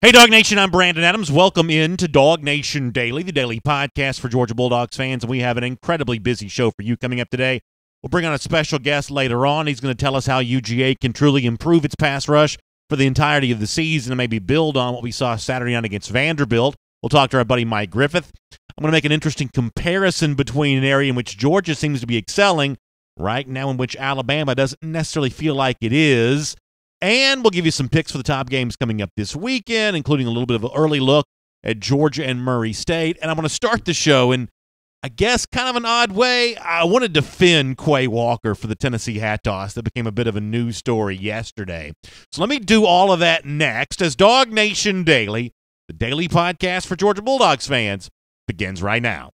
Hey, DawgNation, I'm Brandon Adams. Welcome in to DawgNation Daily, the daily podcast for Georgia Bulldogs fans, and we have an incredibly busy show for you coming up today. We'll bring on a special guest later on. He's going to tell us how UGA can truly improve its pass rush for the entirety of the season and maybe build on what we saw Saturday night against Vanderbilt. We'll talk to our buddy Mike Griffith. I'm going to make an interesting comparison between an area in which Georgia seems to be excelling right now in which Alabama doesn't necessarily feel like it is. And we'll give you some picks for the top games coming up this weekend, including a little bit of an early look at Georgia and Murray State. And I'm going to start the show in, I guess, kind of an odd way. I want to defend Quay Walker for the Tennessee hat toss that became a bit of a news story yesterday. So let me do all of that next as DawgNation Daily, the daily podcast for Georgia Bulldogs fans, begins right now.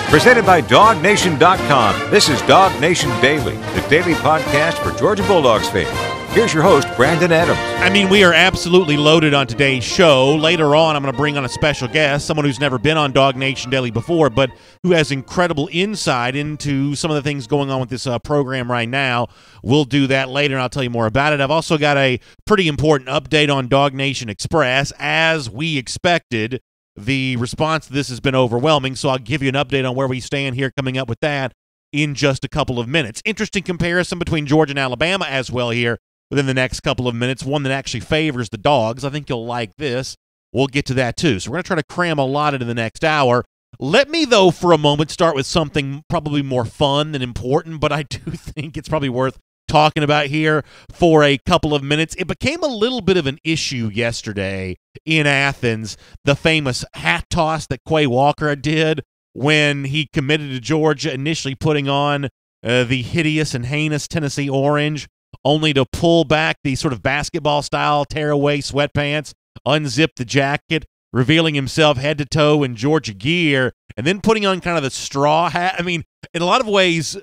Presented by DawgNation.com, this is DawgNation Daily, the daily podcast for Georgia Bulldogs fans. Here's your host, Brandon Adams. I mean, we are absolutely loaded on today's show. Later on, I'm going to bring on a special guest, someone who's never been on DawgNation Daily before, but who has incredible insight into some of the things going on with this program right now. We'll do that later, and I'll tell you more about it. I've also got a pretty important update on DawgNation Express. As we expected, the response to this has been overwhelming, so I'll give you an update on where we stand here coming up with that in just a couple of minutes. Interesting comparison between Georgia and Alabama as well here within the next couple of minutes, one that actually favors the Dogs. I think you'll like this. We'll get to that too. So we're going to try to cram a lot into the next hour. Let me, though, for a moment start with something probably more fun than important, but I do think it's probably worth talking about here for a couple of minutes. It became a little bit of an issue yesterday in Athens, the famous hat toss that Quay Walker did when he committed to Georgia, initially putting on the hideous and heinous Tennessee orange, only to pull back the sort of basketball-style tearaway sweatpants, unzip the jacket, revealing himself head to toe in Georgia gear, and then putting on kind of the straw hat. I mean, in a lot of ways,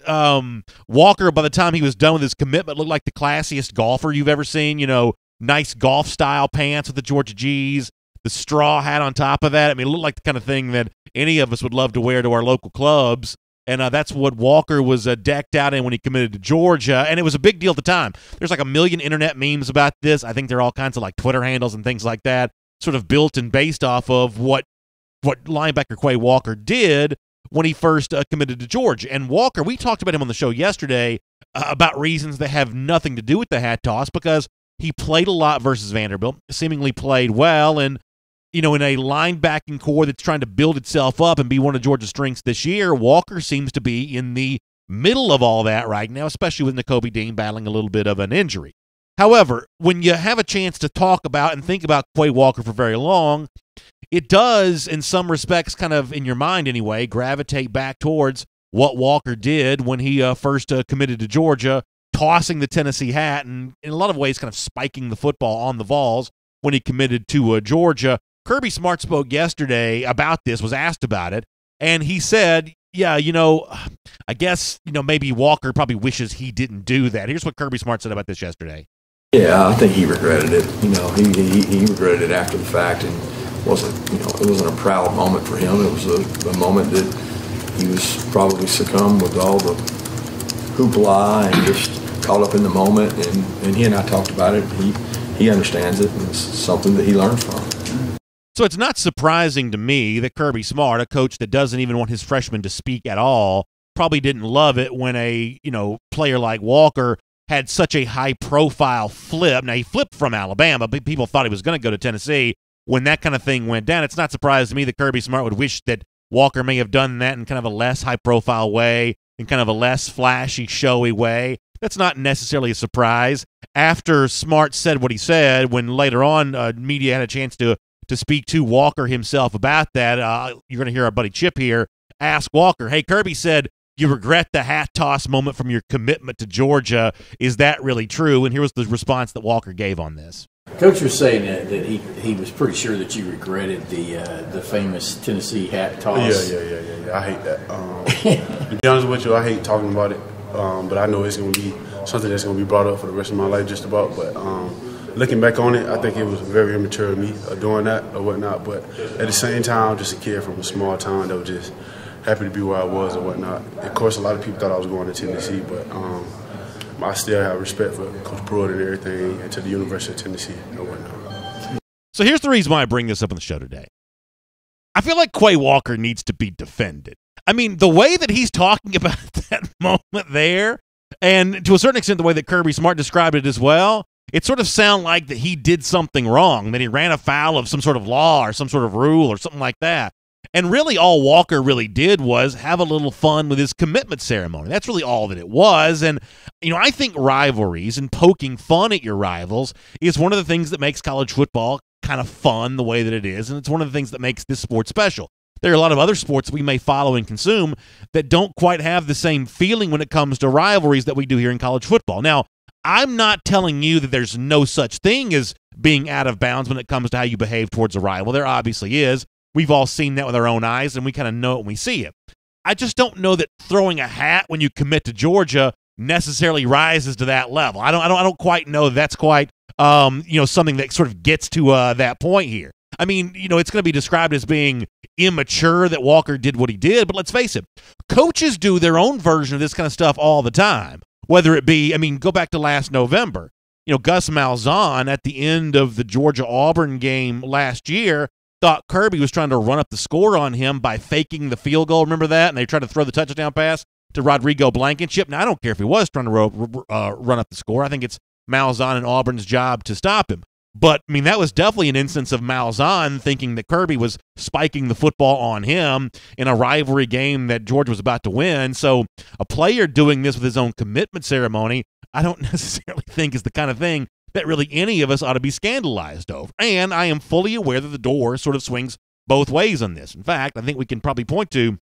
Walker, by the time he was done with his commitment, looked like the classiest golfer you've ever seen. You know, nice golf-style pants with the Georgia G's, the straw hat on top of that. I mean, it looked like the kind of thing that any of us would love to wear to our local clubs. And that's what Walker was decked out in when he committed to Georgia. And it was a big deal at the time. There's like a million internet memes about this. I think there are all kinds of like Twitter handles and things like that, sort of built and based off of what linebacker Quay Walker did when he first committed to Georgia. And Walker, we talked about him on the show yesterday about reasons that have nothing to do with the hat toss, because he played a lot versus Vanderbilt, seemingly played well, and you know, in a linebacking core that's trying to build itself up and be one of Georgia's strengths this year, Walker seems to be in the middle of all that right now, especially with Nakobe Dean battling a little bit of an injury. However, when you have a chance to talk about and think about Quay Walker for very long, it does, in some respects, kind of, in your mind anyway, gravitate back towards what Walker did when he first committed to Georgia, tossing the Tennessee hat and, in a lot of ways, kind of spiking the football on the Vols when he committed to Georgia. Kirby Smart spoke yesterday about this, was asked about it, and he said, yeah, you know, I guess, you know, maybe Walker probably wishes he didn't do that. Here's what Kirby Smart said about this yesterday. Yeah, I think he regretted it. You know, he regretted it after the fact, and it wasn't a proud moment for him. It was a moment that he was probably succumbed with all the hoopla and just caught up in the moment. And he and I talked about it. He understands it, and it's something that he learned from. So it's not surprising to me that Kirby Smart, a coach that doesn't even want his freshmen to speak at all, probably didn't love it when a, you know, player like Walker had such a high-profile flip. Now, he flipped from Alabama, but people thought he was going to go to Tennessee. When that kind of thing went down, it's not surprising to me that Kirby Smart would wish that Walker may have done that in kind of a less high-profile way, in kind of a less flashy, showy way. That's not necessarily a surprise. After Smart said what he said, when later on media had a chance to speak to Walker himself about that, you're going to hear our buddy Chip here ask Walker, hey, Kirby said you regret the hat toss moment from your commitment to Georgia. Is that really true? And here was the response that Walker gave on this. Coach was saying that he was pretty sure that you regretted the famous Tennessee hat toss. Yeah. I hate that. To be honest with you, I hate talking about it, but I know it's going to be something that's going to be brought up for the rest of my life just about. But looking back on it, I think it was very immature of me doing that or whatnot. But at the same time, I'm just a kid from a small town that was just happy to be where I was or whatnot. Of course, a lot of people thought I was going to Tennessee, but I still have respect for Coach Pruitt and everything, and to the University of Tennessee and whatnot. So here's the reason why I bring this up on the show today. I feel like Quay Walker needs to be defended. I mean, the way that he's talking about that moment there, and to a certain extent the way that Kirby Smart described it as well, it sort of sounded like that he did something wrong, that he ran afoul of some sort of law or some sort of rule or something like that. And really all Walker really did was have a little fun with his commitment ceremony. That's really all that it was. And, I think rivalries and poking fun at your rivals is one of the things that makes college football kind of fun the way that it is, and it's one of the things that makes this sport special. There are a lot of other sports we may follow and consume that don't quite have the same feeling when it comes to rivalries that we do here in college football. Now, I'm not telling you that there's no such thing as being out of bounds when it comes to how you behave towards a rival. There obviously is. We've all seen that with our own eyes, and we kind of know it when we see it. I just don't know that throwing a hat when you commit to Georgia necessarily rises to that level. I don't quite know that's quite something that sort of gets to that point here. I mean, it's going to be described as being immature that Walker did what he did, but let's face it, coaches do their own version of this kind of stuff all the time. Whether it be, go back to last November. Gus Malzahn at the end of the Georgia-Auburn game last year thought Kirby was trying to run up the score on him by faking the field goal. Remember that? And they tried to throw the touchdown pass to Rodrigo Blankenship. Now, I don't care if he was trying to run up the score. I think it's Malzahn and Auburn's job to stop him. But, that was definitely an instance of Malzahn thinking that Kirby was spiking the football on him in a rivalry game that Georgia was about to win. So a player doing this with his own commitment ceremony, I don't necessarily think is the kind of thing that really any of us ought to be scandalized over. And I am fully aware that the door sort of swings both ways on this. In fact, I think we can probably point to,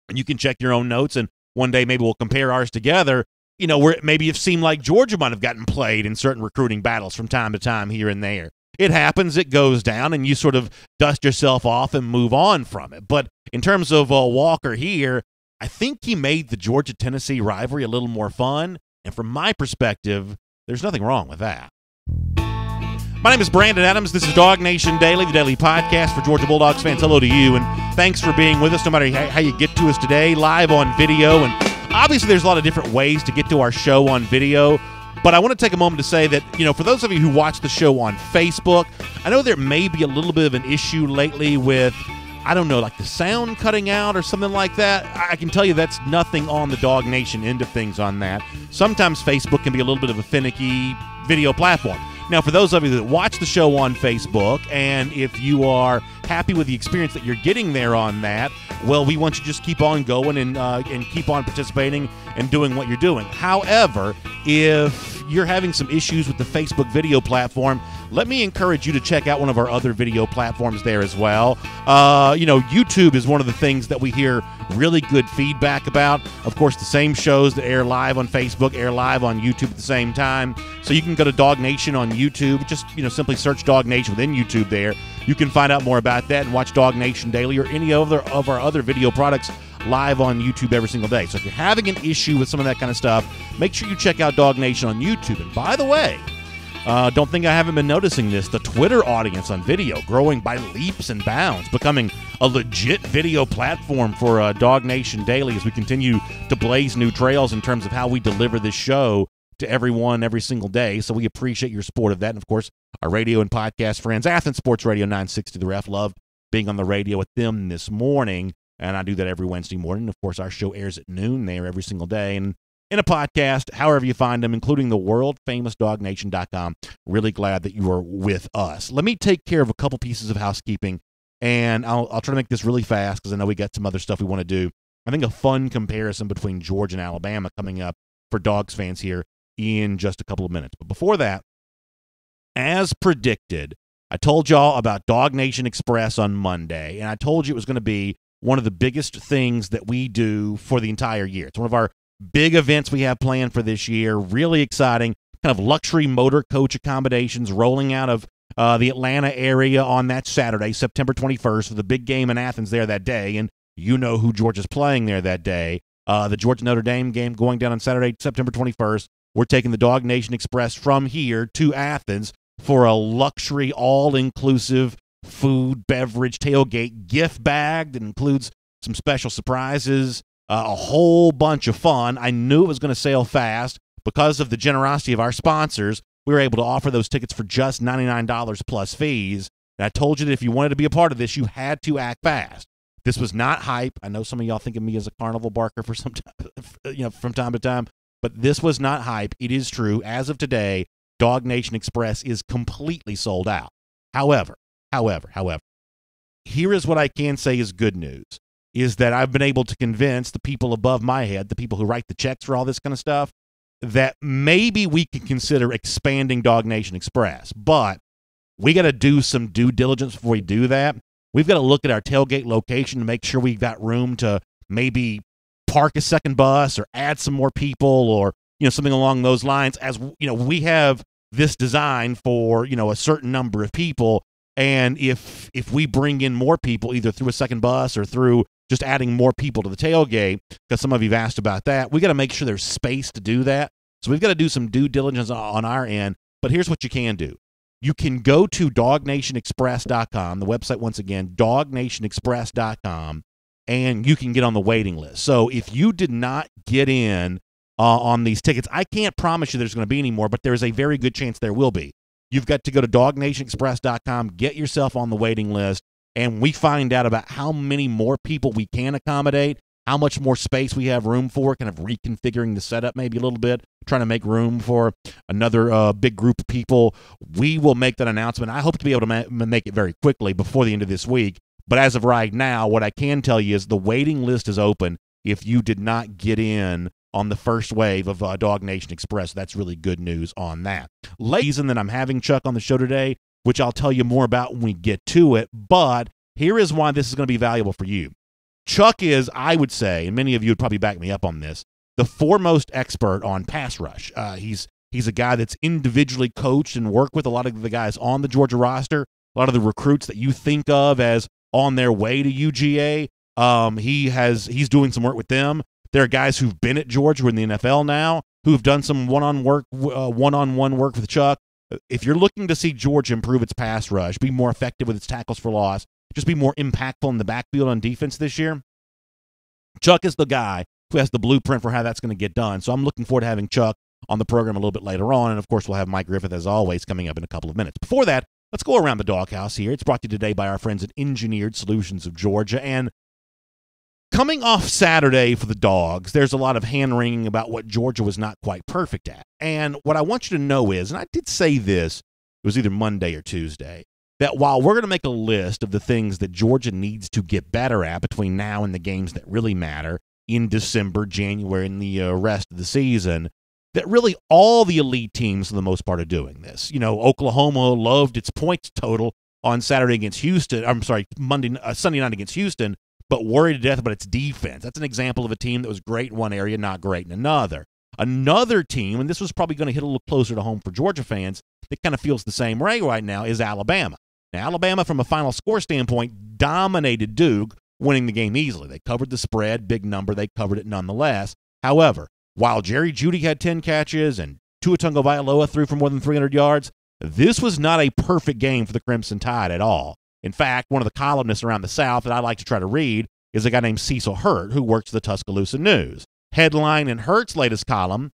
and you can check your own notes, and one day maybe we'll compare ours together, where maybe it seemed like Georgia might have gotten played in certain recruiting battles from time to time here and there. It happens, it goes down, and you sort of dust yourself off and move on from it. But in terms of Walker here, I think he made the Georgia-Tennessee rivalry a little more fun, and from my perspective, there's nothing wrong with that. My name is Brandon Adams. This is DawgNation Daily, the daily podcast for Georgia Bulldogs fans. Hello to you, and thanks for being with us, no matter how you get to us today, live on video. And obviously, there's a lot of different ways to get to our show on video, but I want to take a moment to say that, for those of you who watch the show on Facebook, I know there may be a little bit of an issue lately with, like the sound cutting out or something like that. I can tell you that's nothing on the DawgNation end of things on that. Sometimes Facebook can be a little bit of a finicky video platform. Now, for those of you that watch the show on Facebook, and if you are happy with the experience that you're getting there on that, well, we want you to just keep on going and keep on participating and doing what you're doing. However, if you're having some issues with the Facebook video platform, let me encourage you to check out one of our other video platforms there as well. YouTube is one of the things that we hear really good feedback about. Of course, the same shows that air live on Facebook air live on YouTube at the same time. So you can go to DawgNation on YouTube. Just, simply search DawgNation within YouTube there. You can find out more about that and watch DawgNation Daily or any other of our other video products live on YouTube every single day. So if you're having an issue with some of that kind of stuff, make sure you check out DawgNation on YouTube. And by the way, don't think I haven't been noticing this. The Twitter audience on video growing by leaps and bounds, becoming a legit video platform for DawgNation Daily as we continue to blaze new trails in terms of how we deliver this show to everyone every single day. So we appreciate your support of that. And, of course, our radio and podcast friends, Athens Sports Radio 960 The Ref, love being on the radio with them this morning. And I do that every Wednesday morning. Of course, our show airs at noon there every single day. And in a podcast, however you find them, including the world-famous DawgNation.com. Really glad that you are with us. Let me take care of a couple pieces of housekeeping, and I'll try to make this really fast because I know we got some other stuff we want to do. I think a fun comparison between Georgia and Alabama coming up for Dogs fans here in just a couple of minutes. But before that, as predicted, I told y'all about DawgNation Express on Monday, and I told you it was going to be one of the biggest things that we do for the entire year. It's one of our big events we have planned for this year. Really exciting, kind of luxury motor coach accommodations rolling out of the Atlanta area on that Saturday, September 21st, for the big game in Athens there that day. And you know who Georgia's playing there that day. The Georgia-Notre Dame game going down on Saturday, September 21st. We're taking the DawgNation Express from here to Athens for a luxury, all-inclusive food, beverage, tailgate gift bag that includes some special surprises, a whole bunch of fun. I knew it was going to sail fast, because of the generosity of our sponsors, we were able to offer those tickets for just $99 plus fees. And I told you that if you wanted to be a part of this, you had to act fast. This was not hype. I know some of y'all think of me as a carnival barker for some time, from time to time, but this was not hype. It is true. As of today, DawgNation Express is completely sold out. However, here is what I can say is good news, is that I've been able to convince the people above my head, the people who write the checks for all this kind of stuff, that maybe we can consider expanding DawgNation Express. But we got to do some due diligence before we do that. We've got to look at our tailgate location to make sure we've got room to maybe park a second bus or add some more people or, something along those lines. As, we have this design for, a certain number of people. And if we bring in more people, either through a second bus or through just adding more people to the tailgate, because some of you have asked about that, we got to make sure there's space to do that. So we've got to do some due diligence on our end. But here's what you can do. You can go to DawgNationExpress.com, the website once again, DawgNationExpress.com, and you can get on the waiting list. So if you did not get in on these tickets, I can't promise you there's going to be any more, but there's a very good chance there will be. You've got to go to DawgNationExpress.com, get yourself on the waiting list, and we find out about how many more people we can accommodate, how much more space we have room for, kind of reconfiguring the setup maybe a little bit, trying to make room for another big group of people. We will make that announcement. I hope to be able to make it very quickly before the end of this week. But as of right now, what I can tell you is the waiting list is open if you did not get in on the first wave of DawgNation Express. That's really good news on that. Reason that I'm having Chuck on the show today, which I'll tell you more about when we get to it. But here is why this is going to be valuable for you. Chuck is, I would say, and many of you would probably back me up on this, the foremost expert on pass rush. He's a guy that's individually coached and worked with a lot of the guys on the Georgia roster, a lot of the recruits that you think of as on their way to UGA. He's doing some work with them. There are guys who've been at Georgia, who are in the NFL now, who've done some one-on-one work with Chuck. If you're looking to see Georgia improve its pass rush, be more effective with its tackles for loss, just be more impactful in the backfield on defense this year, Chuck is the guy who has the blueprint for how that's going to get done. So I'm looking forward to having Chuck on the program a little bit later on. And, of course, we'll have Mike Griffith, as always, coming up in a couple of minutes. Before that, let's go around the doghouse here. It's brought to you today by our friends at Engineered Solutions of Georgia. And coming off Saturday for the Dogs, there's a lot of hand-wringing about what Georgia was not quite perfect at. And what I want you to know is, and I did say this, it was either Monday or Tuesday, that while we're going to make a list of the things that Georgia needs to get better at between now and the games that really matter in December, January, and the rest of the season, that really all the elite teams, for the most part, are doing this. Oklahoma loved its points total on Saturday against Houston. Sunday night against Houston, but worried to death about its defense. That's an example of a team that was great in one area, not great in another. Another team, and this was probably going to hit a little closer to home for Georgia fans, that kind of feels the same way right now, is Alabama. Now, Alabama, from a final score standpoint, dominated Duke, winning the game easily. They covered the spread, big number. They covered it nonetheless. However, while Jerry Jeudy had 10 catches and Tua Tagovailoa threw for more than 300 yards, this was not a perfect game for the Crimson Tide at all. In fact, one of the columnists around the South that I like to try to read is a guy named Cecil Hurt, who works for the Tuscaloosa News. Headline in Hurt's latest column,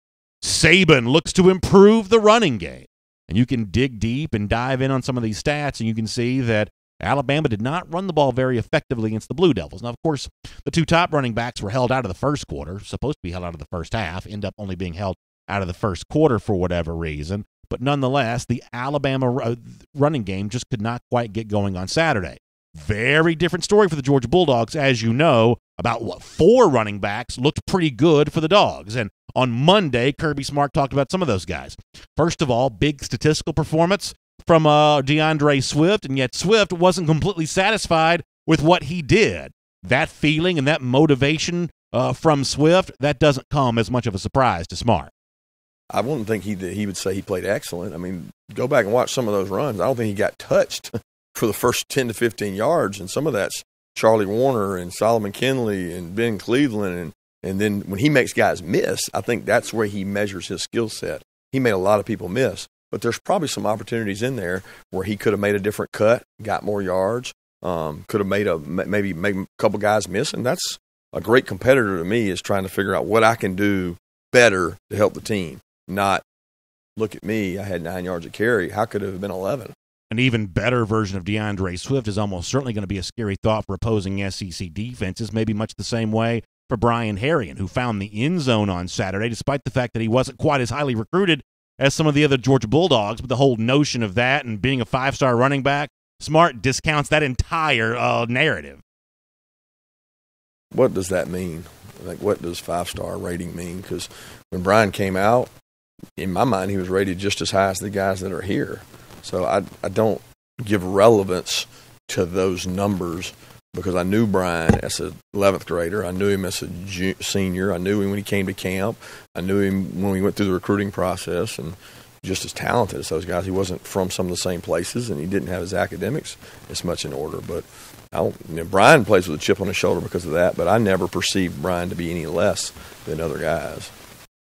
Saban looks to improve the running game. And you can dig deep and dive in on some of these stats, and you can see that Alabama did not run the ball very effectively against the Blue Devils. Now, of course, the two top running backs were held out of the first quarter, supposed to be held out of the first half, end up only being held out of the first quarter for whatever reason. But nonetheless, the Alabama running game just could not quite get going on Saturday. Very different story for the Georgia Bulldogs. As you know, about 4 running backs looked pretty good for the Dogs. And on Monday, Kirby Smart talked about some of those guys. First of all, big statistical performance from DeAndre Swift, and yet Swift wasn't completely satisfied with what he did. That feeling and that motivation from Swift, that doesn't come as much of a surprise to Smart. I wouldn't think he would say he played excellent. I mean, go back and watch some of those runs. I don't think he got touched for the first 10 to 15 yards, and some of that's Charlie Warner and Solomon Kinley and Ben Cleveland. And then when he makes guys miss, I think that's where he measures his skill set. He made a lot of people miss, but there's probably some opportunities in there where he could have made a different cut, got more yards, could have made maybe a couple guys miss, and that's a great competitor to me, is trying to figure out what I can do better to help the team. not look at me, I had 9 yards of carry. How could it have been 11? An even better version of DeAndre Swift is almost certainly going to be a scary thought for opposing SEC defenses, maybe much the same way for Brian Harrion, who found the end zone on Saturday, despite the fact that he wasn't quite as highly recruited as some of the other Georgia Bulldogs. But the whole notion of that and being a 5-star running back, Smart discounts that entire narrative. What does that mean? Like, what does 5-star rating mean? Because when Brian came out, in my mind, he was rated just as high as the guys that are here. So I don't give relevance to those numbers because I knew Brian as an 11th grader. I knew him as a senior. I knew him when he came to camp. I knew him when we went through the recruiting process, and just as talented as those guys. He wasn't from some of the same places, and he didn't have his academics as much in order. But Brian plays with a chip on his shoulder because of that, but I never perceived Brian to be any less than other guys.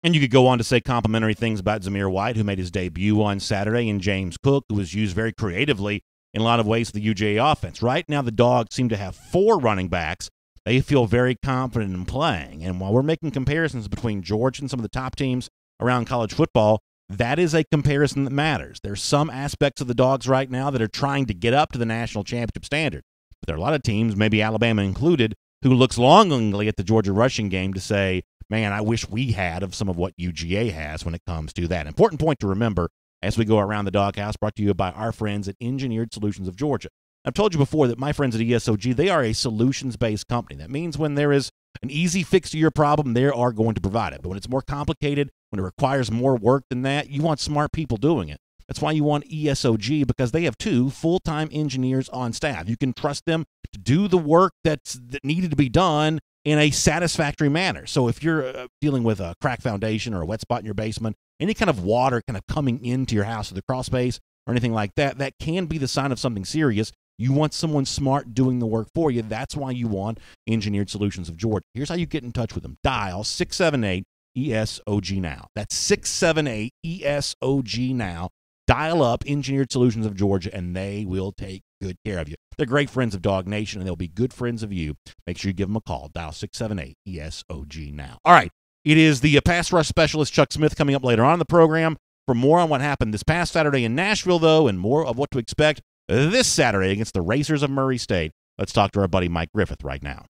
And you could go on to say complimentary things about Zamir White, who made his debut on Saturday, and James Cook, who was used very creatively in a lot of ways for the UGA offense. Right now, the Dogs seem to have 4 running backs they feel very confident in playing. And while we're making comparisons between Georgia and some of the top teams around college football, that is a comparison that matters. There's some aspects of the Dogs right now that are trying to get up to the national championship standard. But there are a lot of teams, maybe Alabama included, who looks longingly at the Georgia rushing game to say, man, I wish we had of some of what UGA has when it comes to that. Important point to remember as we go around the Doghouse, brought to you by our friends at Engineered Solutions of Georgia. I've told you before that my friends at ESOG, they are a solutions-based company. That means when there is an easy fix to your problem, they are going to provide it. But when it's more complicated, when it requires more work than that, you want smart people doing it. That's why you want ESOG, because they have 2 full-time engineers on staff. You can trust them to do the work that needed to be done in a satisfactory manner. So if you're dealing with a cracked foundation or a wet spot in your basement, any kind of water kind of coming into your house or the crawl space or anything like that, that can be the sign of something serious. You want someone smart doing the work for you. That's why you want Engineered Solutions of Georgia. Here's how you get in touch with them. Dial 678-ESOG now. That's 678-ESOG now. Dial up Engineered Solutions of Georgia, and they will take good care of you. They're great friends of DawgNation, and they'll be good friends of you. Make sure you give them a call. Dial 678-ESOG now. All right. It is the pass rush specialist, Chuck Smith, coming up later on in the program. For more on what happened this past Saturday in Nashville, though, and more of what to expect this Saturday against the Racers of Murray State, let's talk to our buddy Mike Griffith right now.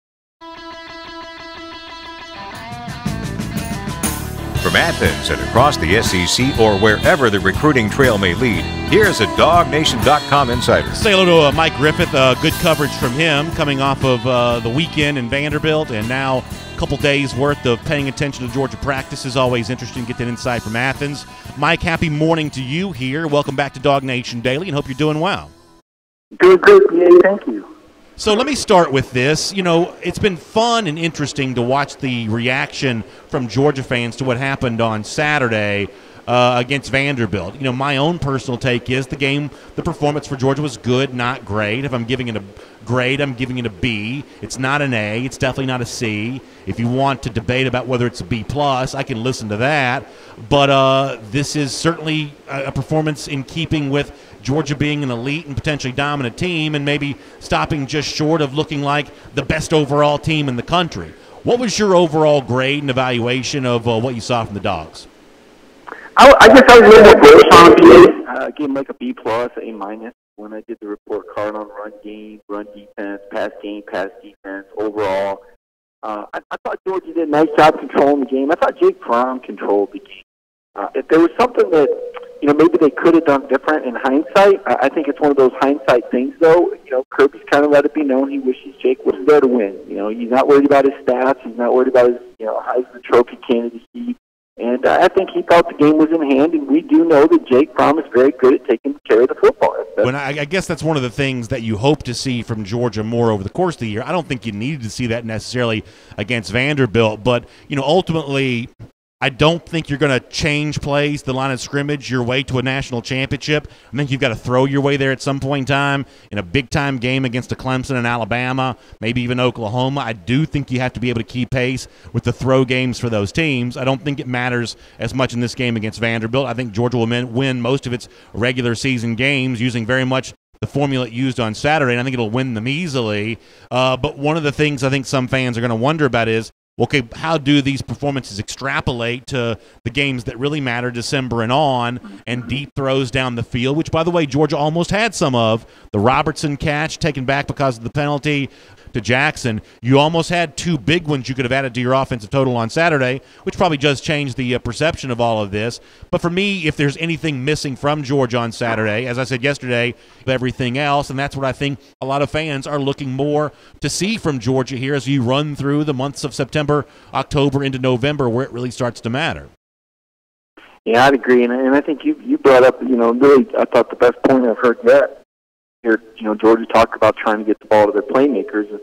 From Athens and across the SEC or wherever the recruiting trail may lead, here's a DawgNation.com insider. Say hello to Mike Griffith. Good coverage from him coming off of the weekend in Vanderbilt, and now a couple days' worth of paying attention to Georgia practice is always interesting to get that insight from Athens. Mike, happy morning to you here. Welcome back to DawgNation Daily, and hope you're doing well. Good, yeah, thank you. So let me start with this. You know, it's been fun and interesting to watch the reaction from Georgia fans to what happened on Saturday against Vanderbilt. You know, my own personal take is the performance for Georgia was good, not great. If I'm giving it a grade, I'm giving it a B. It's not an A. It's definitely not a C. If you want to debate about whether it's a B+, I can listen to that. But this is certainly a performance in keeping with Georgia being an elite and potentially dominant team and maybe stopping just short of looking like the best overall team in the country. What was your overall grade and evaluation of what you saw from the Dogs? I guess I was a little more bullish on BA. I gave him like a B+, A- when I did the report card on run game, run defense, pass game, pass defense, overall. I thought Georgia did a nice job controlling the game. I thought Jake Fromm controlled the game. If there was something that, maybe they could have done different in hindsight, I think it's one of those hindsight things, though. Kirby's kind of let it be known he wishes Jake was there to win. He's not worried about his stats. He's not worried about his, Heisman Trophy candidacy. And I think he thought the game was in hand, and we do know that Jake Fromm is very good at taking care of the football. When I guess that's one of the things that you hope to see from Georgia more over the course of the year. I don't think you needed to see that necessarily against Vanderbilt, but, ultimately – I don't think you're going to change plays, the line of scrimmage, your way to a national championship. I think you've got to throw your way there at some point in time in a big-time game against a Clemson and Alabama, maybe even Oklahoma. I do think you have to be able to keep pace with the throw games for those teams. I don't think it matters as much in this game against Vanderbilt. I think Georgia will win most of its regular season games using very much the formula it used on Saturday, and I think it'll win them easily. But one of the things I think some fans are going to wonder about is, okay, how do these performances extrapolate to the games that really matter, December and on, and deep throws down the field, which, by the way, Georgia almost had some of. The Robertson catch taken back because of the penalty to Jackson. You almost had two big ones you could have added to your offensive total on Saturday, which probably does change the perception of all of this. But for me, if there's anything missing from Georgia on Saturday, as I said yesterday, everything else, and that's what I think a lot of fans are looking more to see from Georgia here as you run through the months of September, October into November, where it really starts to matter. Yeah, I'd agree, and I think you brought up, really, I thought the best point I've heard yet. Here, Georgia talked about trying to get the ball to their playmakers, and,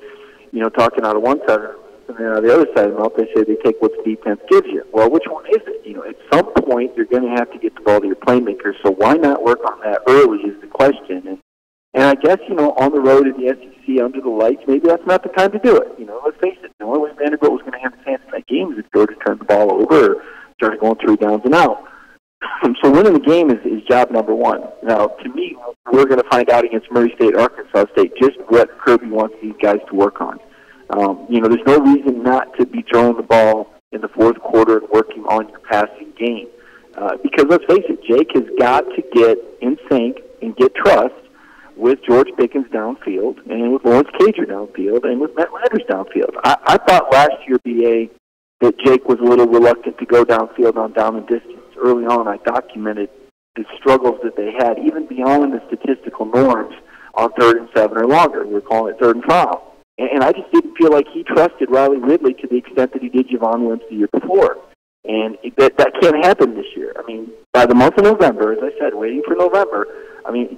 talking out of one side, and then on the other side of the mouth, they say they take what the defense gives you. Well, which one is it? At some point, you're going to have to get the ball to your playmakers, so why not work on that early is the question. And I guess, on the road in the SEC under the lights, maybe that's not the time to do it. Let's face it, the only way Vanderbilt was going to have a chance in that game is if Georgia turned the ball over or started going 3 downs and out. So winning the game is job number one. Now, to me, we're going to find out against Murray State, Arkansas State, just what Kirby wants these guys to work on. There's no reason not to be throwing the ball in the fourth quarter and working on your passing game. Because let's face it, Jake has got to get in sync and get trust with George Pickens downfield and with Lawrence Cager downfield and with Matt Landers downfield. I thought last year, BA, that Jake was a little reluctant to go downfield on down and distance. Early on, I documented the struggles that they had, even beyond the statistical norms, on 3rd and 7 or longer. We were calling it 3rd and foul. And I just didn't feel like he trusted Riley Ridley to the extent that he did Javon Wims the year before. And that can't happen this year. I mean, by the month of November, as I said, waiting for November,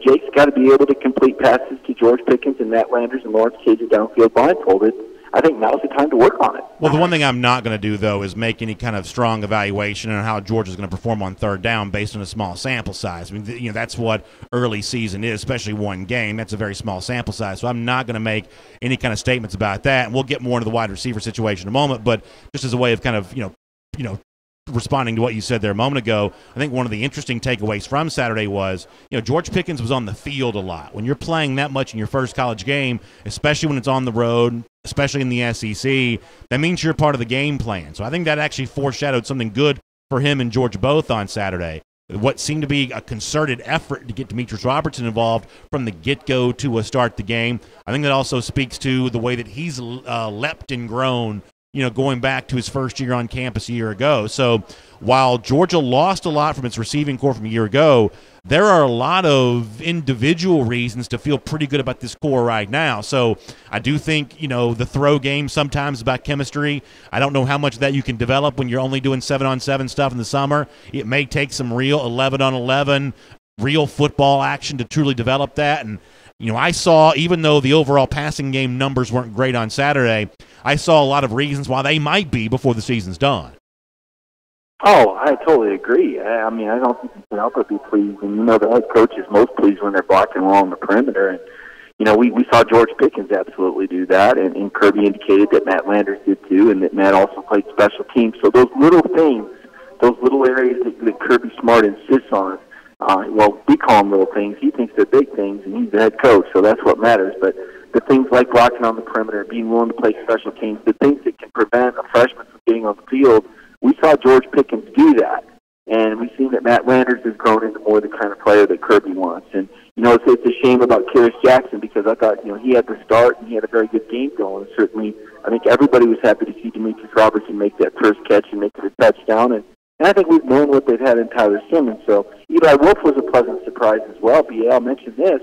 Jake's got to be able to complete passes to George Pickens and Matt Landers and Lawrence Cager downfield blindfolded. I think now's the time to work on it. Well, the one thing I'm not going to do, though, is make any kind of strong evaluation on how Georgia's going to perform on 3rd down based on a small sample size. That's what early season is, especially one game. That's a very small sample size. So I'm not going to make any kind of statements about that. And we'll get more into the wide receiver situation in a moment. But just as a way of kind of, responding to what you said there a moment ago, I think one of the interesting takeaways from Saturday was, George Pickens was on the field a lot. When you're playing that much in your first college game, especially when it's on the road, especially in the SEC, that means you're part of the game plan. So I think that actually foreshadowed something good for him and Georgia both on Saturday. What seemed to be a concerted effort to get Demetrius Robertson involved from the get-go to start the game. I think that also speaks to the way that he's leapt and grown going back to his first year on campus a year ago. So while Georgia lost a lot from its receiving core from a year ago, there are a lot of individual reasons to feel pretty good about this core right now. So I do think, the throw game sometimes is about chemistry. I don't know how much of that you can develop when you're only doing 7-on-7 stuff in the summer. It may take some real 11-on-11, real football action to truly develop that. And I saw, even though the overall passing game numbers weren't great on Saturday, I saw a lot of reasons why they might be before the season's done. Oh, I totally agree. I don't think you can help but be pleased. And, the head coach is most pleased when they're blocking well on the perimeter. And, we saw George Pickens absolutely do that. And Kirby indicated that Matt Landers did too, and that Matt also played special teams. So those little things, those little areas that Kirby Smart insists on, we call them little things. He thinks they're big things, and he's the head coach, so that's what matters. But the things like blocking on the perimeter, being willing to play special teams, the things that can prevent a freshman from getting on the field, we saw George Pickens do that. And we've seen that Matt Landers has grown into more the kind of player that Kirby wants. And, it's a shame about Kearis Jackson because I thought, he had the start and he had a very good game going. Certainly, I think everybody was happy to see Demetrius Robertson make that first catch and make it a touchdown. And I think we've known what they've had in Tyler Simmons. So Eli Wolf was a pleasant surprise as well. BL mentioned this.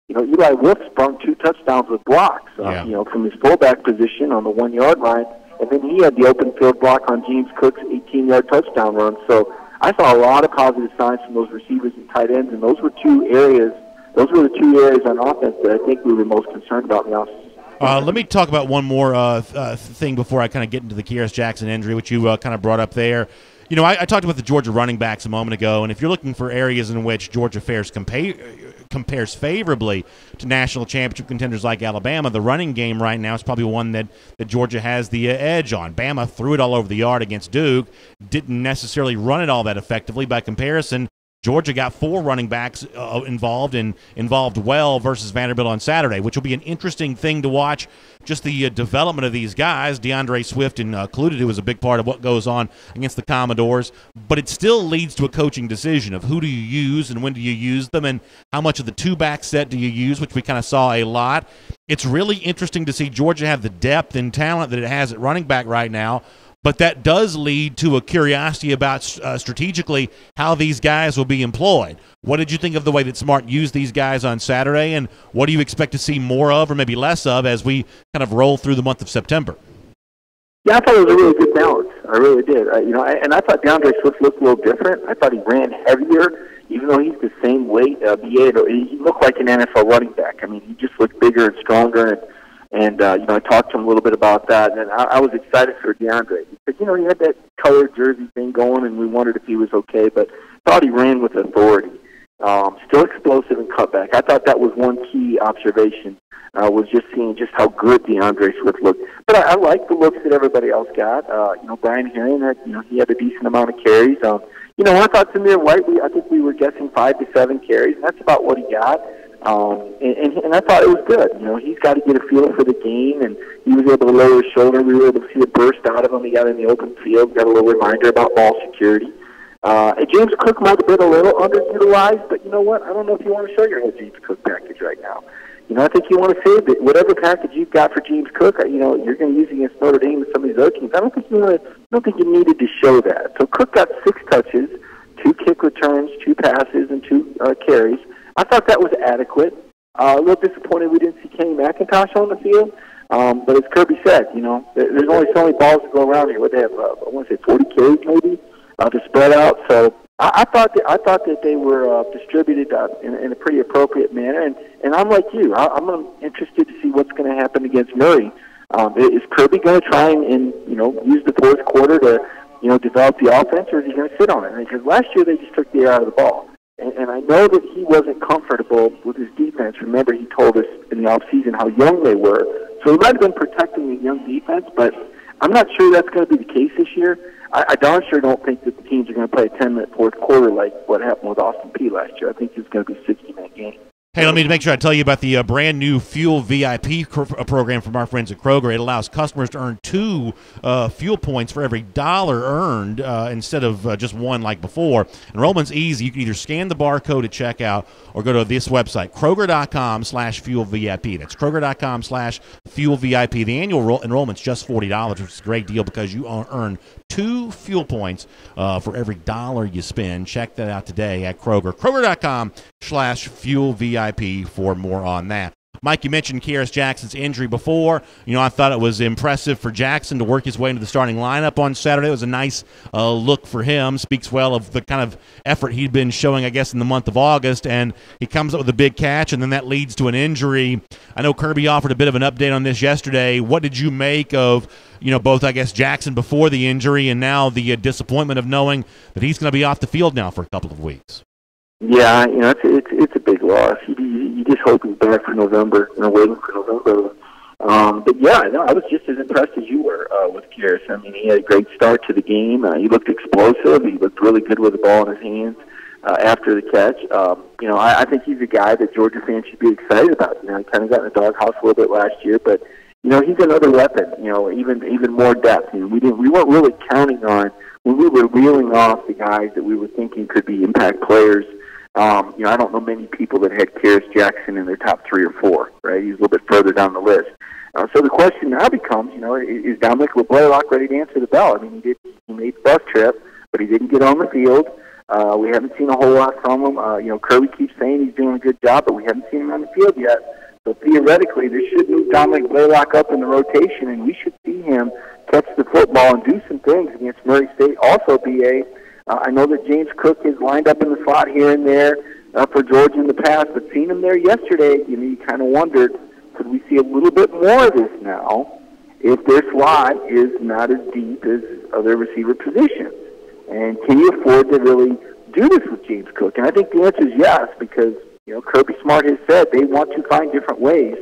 Eli Wolf sprung 2 touchdowns with blocks, from his fullback position on the 1-yard line. And then he had the open field block on James Cook's 18-yard touchdown run. So I saw a lot of positive signs from those receivers and tight ends, and those were the 2 areas on offense that I think we were most concerned about in the offseason. Let me talk about one more thing before I kind of get into the Kearis Jackson injury, which you kind of brought up there. I talked about the Georgia running backs a moment ago, and if you're looking for areas in which Georgia compares favorably to national championship contenders like Alabama, the running game right now is probably one that Georgia has the edge on. Bama threw it all over the yard against Duke, didn't necessarily run it all that effectively. By comparison, Georgia got 4 running backs involved and involved well versus Vanderbilt on Saturday, which will be an interesting thing to watch. Just the development of these guys, DeAndre Swift included, who was a big part of what goes on against the Commodores. But it still leads to a coaching decision of who do you use and when do you use them and how much of the 2-back set do you use, which we kind of saw a lot. It's really interesting to see Georgia have the depth and talent that it has at running back right now. But that does lead to a curiosity about strategically how these guys will be employed. What did you think of the way that Smart used these guys on Saturday, and what do you expect to see more of or maybe less of as we kind of roll through the month of September? Yeah, I thought it was a really good balance. I really did. And I thought DeAndre Swift looked a little different. I thought he ran heavier, even though he's the same weight. He looked like an NFL running back. I mean, he just looked bigger and stronger. And I talked to him a little bit about that, and I was excited for DeAndre because, he had that colored jersey thing going, and we wondered if he was okay, but thought he ran with authority. Still explosive and cutback. I thought that was one key observation, was just seeing just how good DeAndre Swift looked. But I like the looks that everybody else got. Brian Herring, he had a decent amount of carries. I thought Zamir White, I think we were guessing 5 to 7 carries, and that's about what he got. And I thought it was good. He's got to get a feel for the game, and he was able to lower his shoulder. We were able to see a burst out of him. He got in the open field, got a little reminder about ball security. James Cook might have been a little underutilized, but you know what? I don't know if you want to show your whole James Cook package right now. I think you want to save it. Whatever package you've got for James Cook, you're going to use against Notre Dame and some of these other teams. I don't think you needed to show that. So Cook got 6 touches, 2 kick returns, 2 passes, and 2 carries. I thought that was adequate. A little disappointed we didn't see Kenny McIntosh on the field. But as Kirby said, there's only so many balls to go around here. What they have, I want to say 40 carries maybe to spread out. So I thought that they were distributed in a pretty appropriate manner. And I'm like you. I'm interested to see what's going to happen against Murray. Is Kirby going to try and use the fourth quarter to develop the offense, or is he going to sit on it? Because last year they just took the air out of the ball. And I know that he wasn't comfortable with his defense. Remember, he told us in the offseason how young they were. So he might have been protecting the young defense, but I'm not sure that's going to be the case this year. I darn sure don't think that the teams are going to play a 10-minute fourth quarter like what happened with Austin Peay last year. I think it's going to be a 60-minute game. Hey, let me make sure I tell you about the brand new Fuel VIP program from our friends at Kroger. It allows customers to earn 2 fuel points for every $1 earned instead of just 1 like before. Enrollment's easy. You can either scan the barcode at checkout or go to this website, Kroger.com/FuelVIP. That's Kroger.com/FuelVIP. The annual enrollment's just $40, which is a great deal because you earn 2 fuel points for every $1 you spend. Check that out today at Kroger. Kroger.com/FuelVIP for more on that. Mike, you mentioned Kearis Jackson's injury before. I thought it was impressive for Jackson to work his way into the starting lineup on Saturday. It was a nice look for him. Speaks well of the kind of effort he'd been showing, I guess, in the month of August. And he comes up with a big catch, and then that leads to an injury. I know Kirby offered a bit of an update on this yesterday. What did you make of, both, I guess, Jackson before the injury and now the disappointment of knowing that he's going to be off the field now for a couple of weeks? Yeah, it's a big loss. You just hope he's back for November, waiting for November. But yeah, I was just as impressed as you were with Kearis. I mean, he had a great start to the game. He looked explosive. He looked really good with the ball in his hands after the catch. I think he's a guy that Georgia fans should be excited about. He kind of got in the doghouse a little bit last year, but he's another weapon. Even more depth. We weren't really counting on when we were reeling off the guys that we were thinking could be impact players. I don't know many people that had Kearis Jackson in their top 3 or 4, right? He's a little bit further down the list. So the question now becomes, is Dominic LeBlaylock ready to answer the bell? I mean, he made the bus trip, but he didn't get on the field. We haven't seen a whole lot from him. Kirby keeps saying he's doing a good job, but we haven't seen him on the field yet. So theoretically, this should move Dominic LeBlaylock up in the rotation, and we should see him catch the football and do some things against Murray State. Also, BA, I know that James Cook has lined up in the slot here and there for Georgia in the past, but seeing him there yesterday, you kind of wondered, could we see a little bit more of this now if their slot is not as deep as other receiver positions? And can you afford to really do this with James Cook? And I think the answer is yes, because Kirby Smart has said they want to find different ways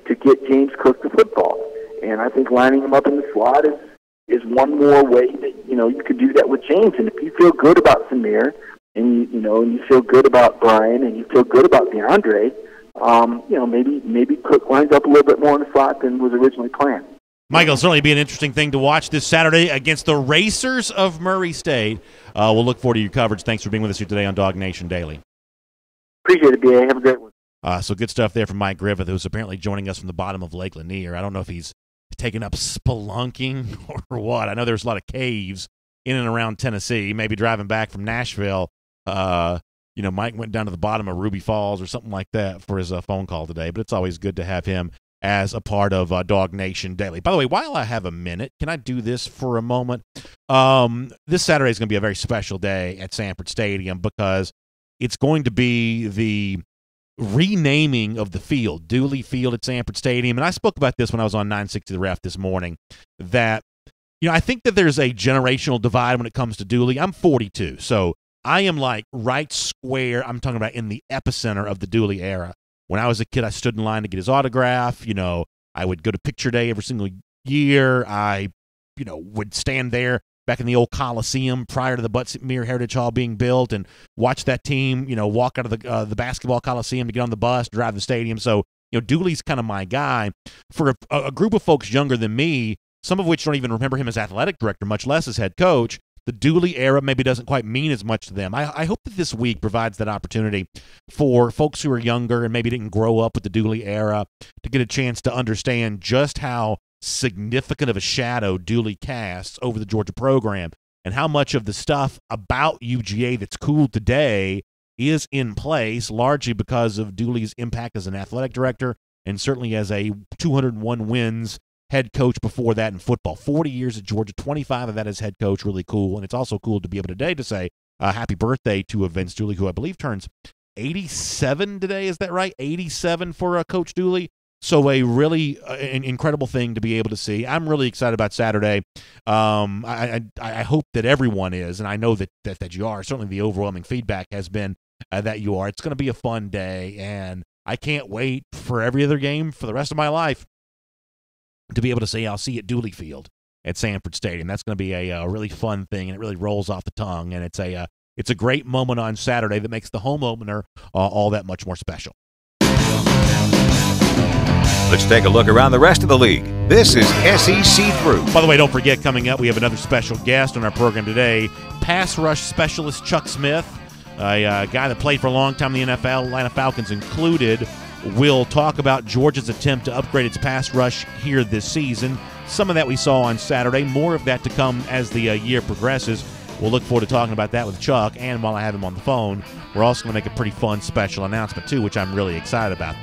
to get James Cook the football. And I think lining him up in the slot is one more way that you could do that with James. And if you feel good about Samir, and you feel good about Brian, and you feel good about DeAndre, maybe Cook lines up a little bit more in the slot than was originally planned. Michael, it'll certainly be an interesting thing to watch this Saturday against the Racers of Murray State. We'll look forward to your coverage. Thanks for being with us here today on DawgNation Daily. Appreciate it, B.A. Have a great one. So good stuff there from Mike Griffith, who's apparently joining us from the bottom of Lake Lanier. I don't know if he's taken up spelunking or what. I know there's a lot of caves in and around Tennessee. Maybe driving back from Nashville, Mike went down to the bottom of Ruby Falls or something like that for his phone call today. But it's always good to have him as a part of DawgNation Daily. By the way, while I have a minute, can I do this for a moment? This Saturday is going to be a very special day at Sanford Stadium because it's going to be the renaming of the field, Dooley Field at Sanford Stadium. And I spoke about this when I was on 960 The Ref this morning, that, I think that there's a generational divide when it comes to Dooley. I'm 42, so I am like right square. I'm talking about in the epicenter of the Dooley era. When I was a kid, I stood in line to get his autograph. I would go to picture day every single year. I, would stand there back in the old Coliseum prior to the Butts-Mere Heritage Hall being built and watch that team, walk out of the basketball Coliseum to get on the bus, drive to the stadium. So, Dooley's kind of my guy. For a group of folks younger than me, some of which don't even remember him as athletic director, much less as head coach, the Dooley era maybe doesn't quite mean as much to them. I hope that this week provides that opportunity for folks who are younger and maybe didn't grow up with the Dooley era to get a chance to understand just how significant of a shadow Dooley casts over the Georgia program and how much of the stuff about UGA that's cool today is in place largely because of Dooley's impact as an athletic director and certainly as a 201 wins head coach before that in football. 40 years at Georgia, 25 of that as head coach, really cool. And it's also cool to be able today to say happy birthday to Vince Dooley, who I believe turns 87 today. Is that right? 87 for Coach Dooley. So a really incredible thing to be able to see. I'm really excited about Saturday. I hope that everyone is, and I know that you are. Certainly the overwhelming feedback has been that you are. It's going to be a fun day, and I can't wait for every other game for the rest of my life to be able to say I'll see you at Dooley Field at Sanford Stadium. That's going to be a really fun thing, and it really rolls off the tongue, and it's a great moment on Saturday that makes the home opener all that much more special. Let's take a look around the rest of the league. This is SEC Through. By the way, don't forget, coming up, we have another special guest on our program today, pass rush specialist Chuck Smith, a guy that played for a long time in the NFL, Atlanta Falcons included. We'll talk about Georgia's attempt to upgrade its pass rush here this season. Some of that we saw on Saturday, more of that to come as the year progresses. We'll look forward to talking about that with Chuck, and while I have him on the phone, we're also going to make a pretty fun special announcement too, which I'm really excited about.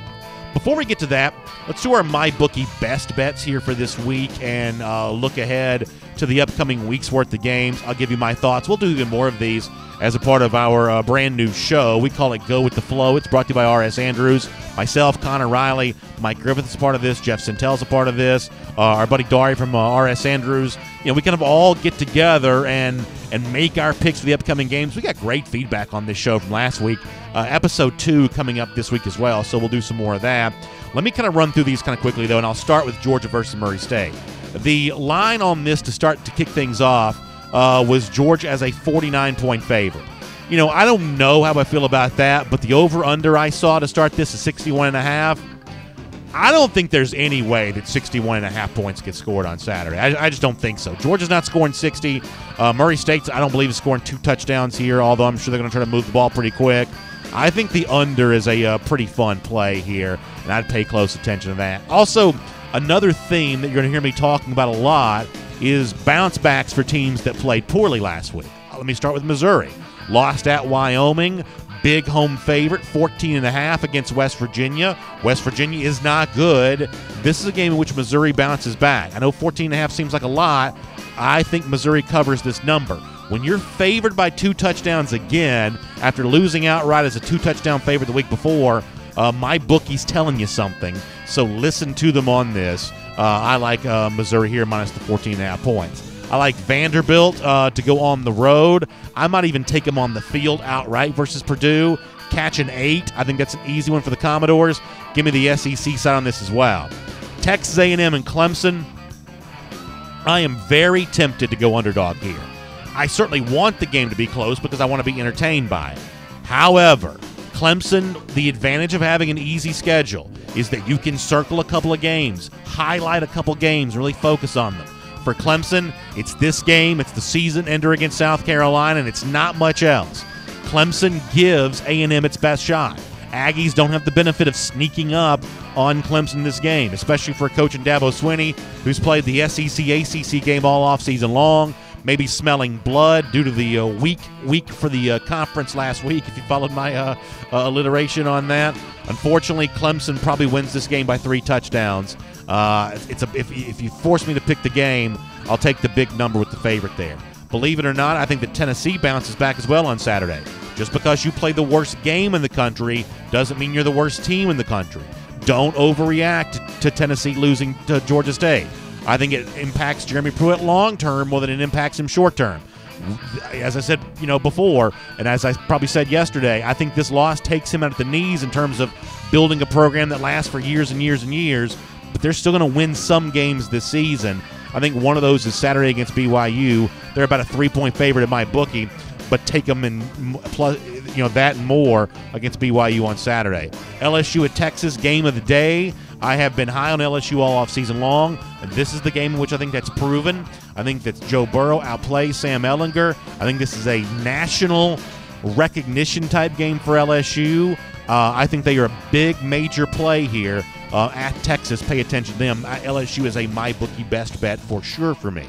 Before we get to that, let's do our MyBookie best bets here for this week and look ahead to the upcoming week's worth of games. I'll give you my thoughts. We'll do even more of these as a part of our brand new show. We call it Go With The Flow. It's brought to you by R.S. Andrews. Myself, Connor Riley, Mike Griffith is a part of this. Jeff Sintel's a part of this. Our buddy Dari from R.S. Andrews. We kind of all get together and make our picks for the upcoming games. We got great feedback on this show from last week. Episode 2 coming up this week as well, so we'll do some more of that. Let me kind of run through these kind of quickly, though, and I'll start with Georgia versus Murray State. The line on this to start to kick things off was Georgia as a 49-point favorite. I don't know how I feel about that, but the over-under I saw to start this is 61.5. I don't think there's any way that 61.5 points get scored on Saturday. I just don't think so. Georgia's not scoring 60. Murray State, I don't believe, is scoring 2 touchdowns here, although I'm sure they're going to try to move the ball pretty quick. I think the under is a pretty fun play here, and I'd pay close attention to that. Also, another theme that you're going to hear me talking about a lot is bounce backs for teams that played poorly last week. Let me start with Missouri. Lost at Wyoming. Big home favorite, 14.5 against West Virginia. West Virginia is not good. This is a game in which Missouri bounces back. I know 14.5 seems like a lot. I think Missouri covers this number. When you're favored by 2 touchdowns again, after losing outright as a 2-touchdown favorite the week before, my bookie's telling you something. So listen to them on this. I like Missouri here minus the 14.5 points. I like Vanderbilt to go on the road. I might even take them on the field outright versus Purdue. Catch an 8. I think that's an easy one for the Commodores. Give me the SEC side on this as well. Texas A&M and Clemson. I am very tempted to go underdog here. I certainly want the game to be close because I want to be entertained by it. However, Clemson, the advantage of having an easy schedule is that you can circle a couple of games, highlight a couple games, really focus on them. For Clemson, it's this game, it's the season ender against South Carolina, and it's not much else. Clemson gives A&M its best shot. Aggies don't have the benefit of sneaking up on Clemson this game, especially for Coach Dabo Swinney, who's played the SEC, ACC game all offseason long, maybe smelling blood due to the week for the conference last week, if you followed my alliteration on that. Unfortunately, Clemson probably wins this game by 3 touchdowns. If you force me to pick the game, I'll take the big number with the favorite there. Believe it or not, I think that Tennessee bounces back as well on Saturday. Just because you play the worst game in the country doesn't mean you're the worst team in the country. Don't overreact to Tennessee losing to Georgia State. I think it impacts Jeremy Pruitt long-term more than it impacts him short-term. As I said, before, and as I probably said yesterday, I think this loss takes him out at the knees in terms of building a program that lasts for years and years and years, but they're still going to win some games this season. I think one of those is Saturday against BYU. They're about a 3-point favorite at my bookie, but take them in plus, that and more against BYU on Saturday. LSU at Texas, game of the day. I have been high on LSU all offseason long, and this is the game in which I think that's proven. I think that Joe Burrow outplays Sam Ehlinger. I think this is a national recognition type game for LSU. I think they are a big major play here at Texas. Pay attention to them. LSU is a MyBookie best bet for sure for me.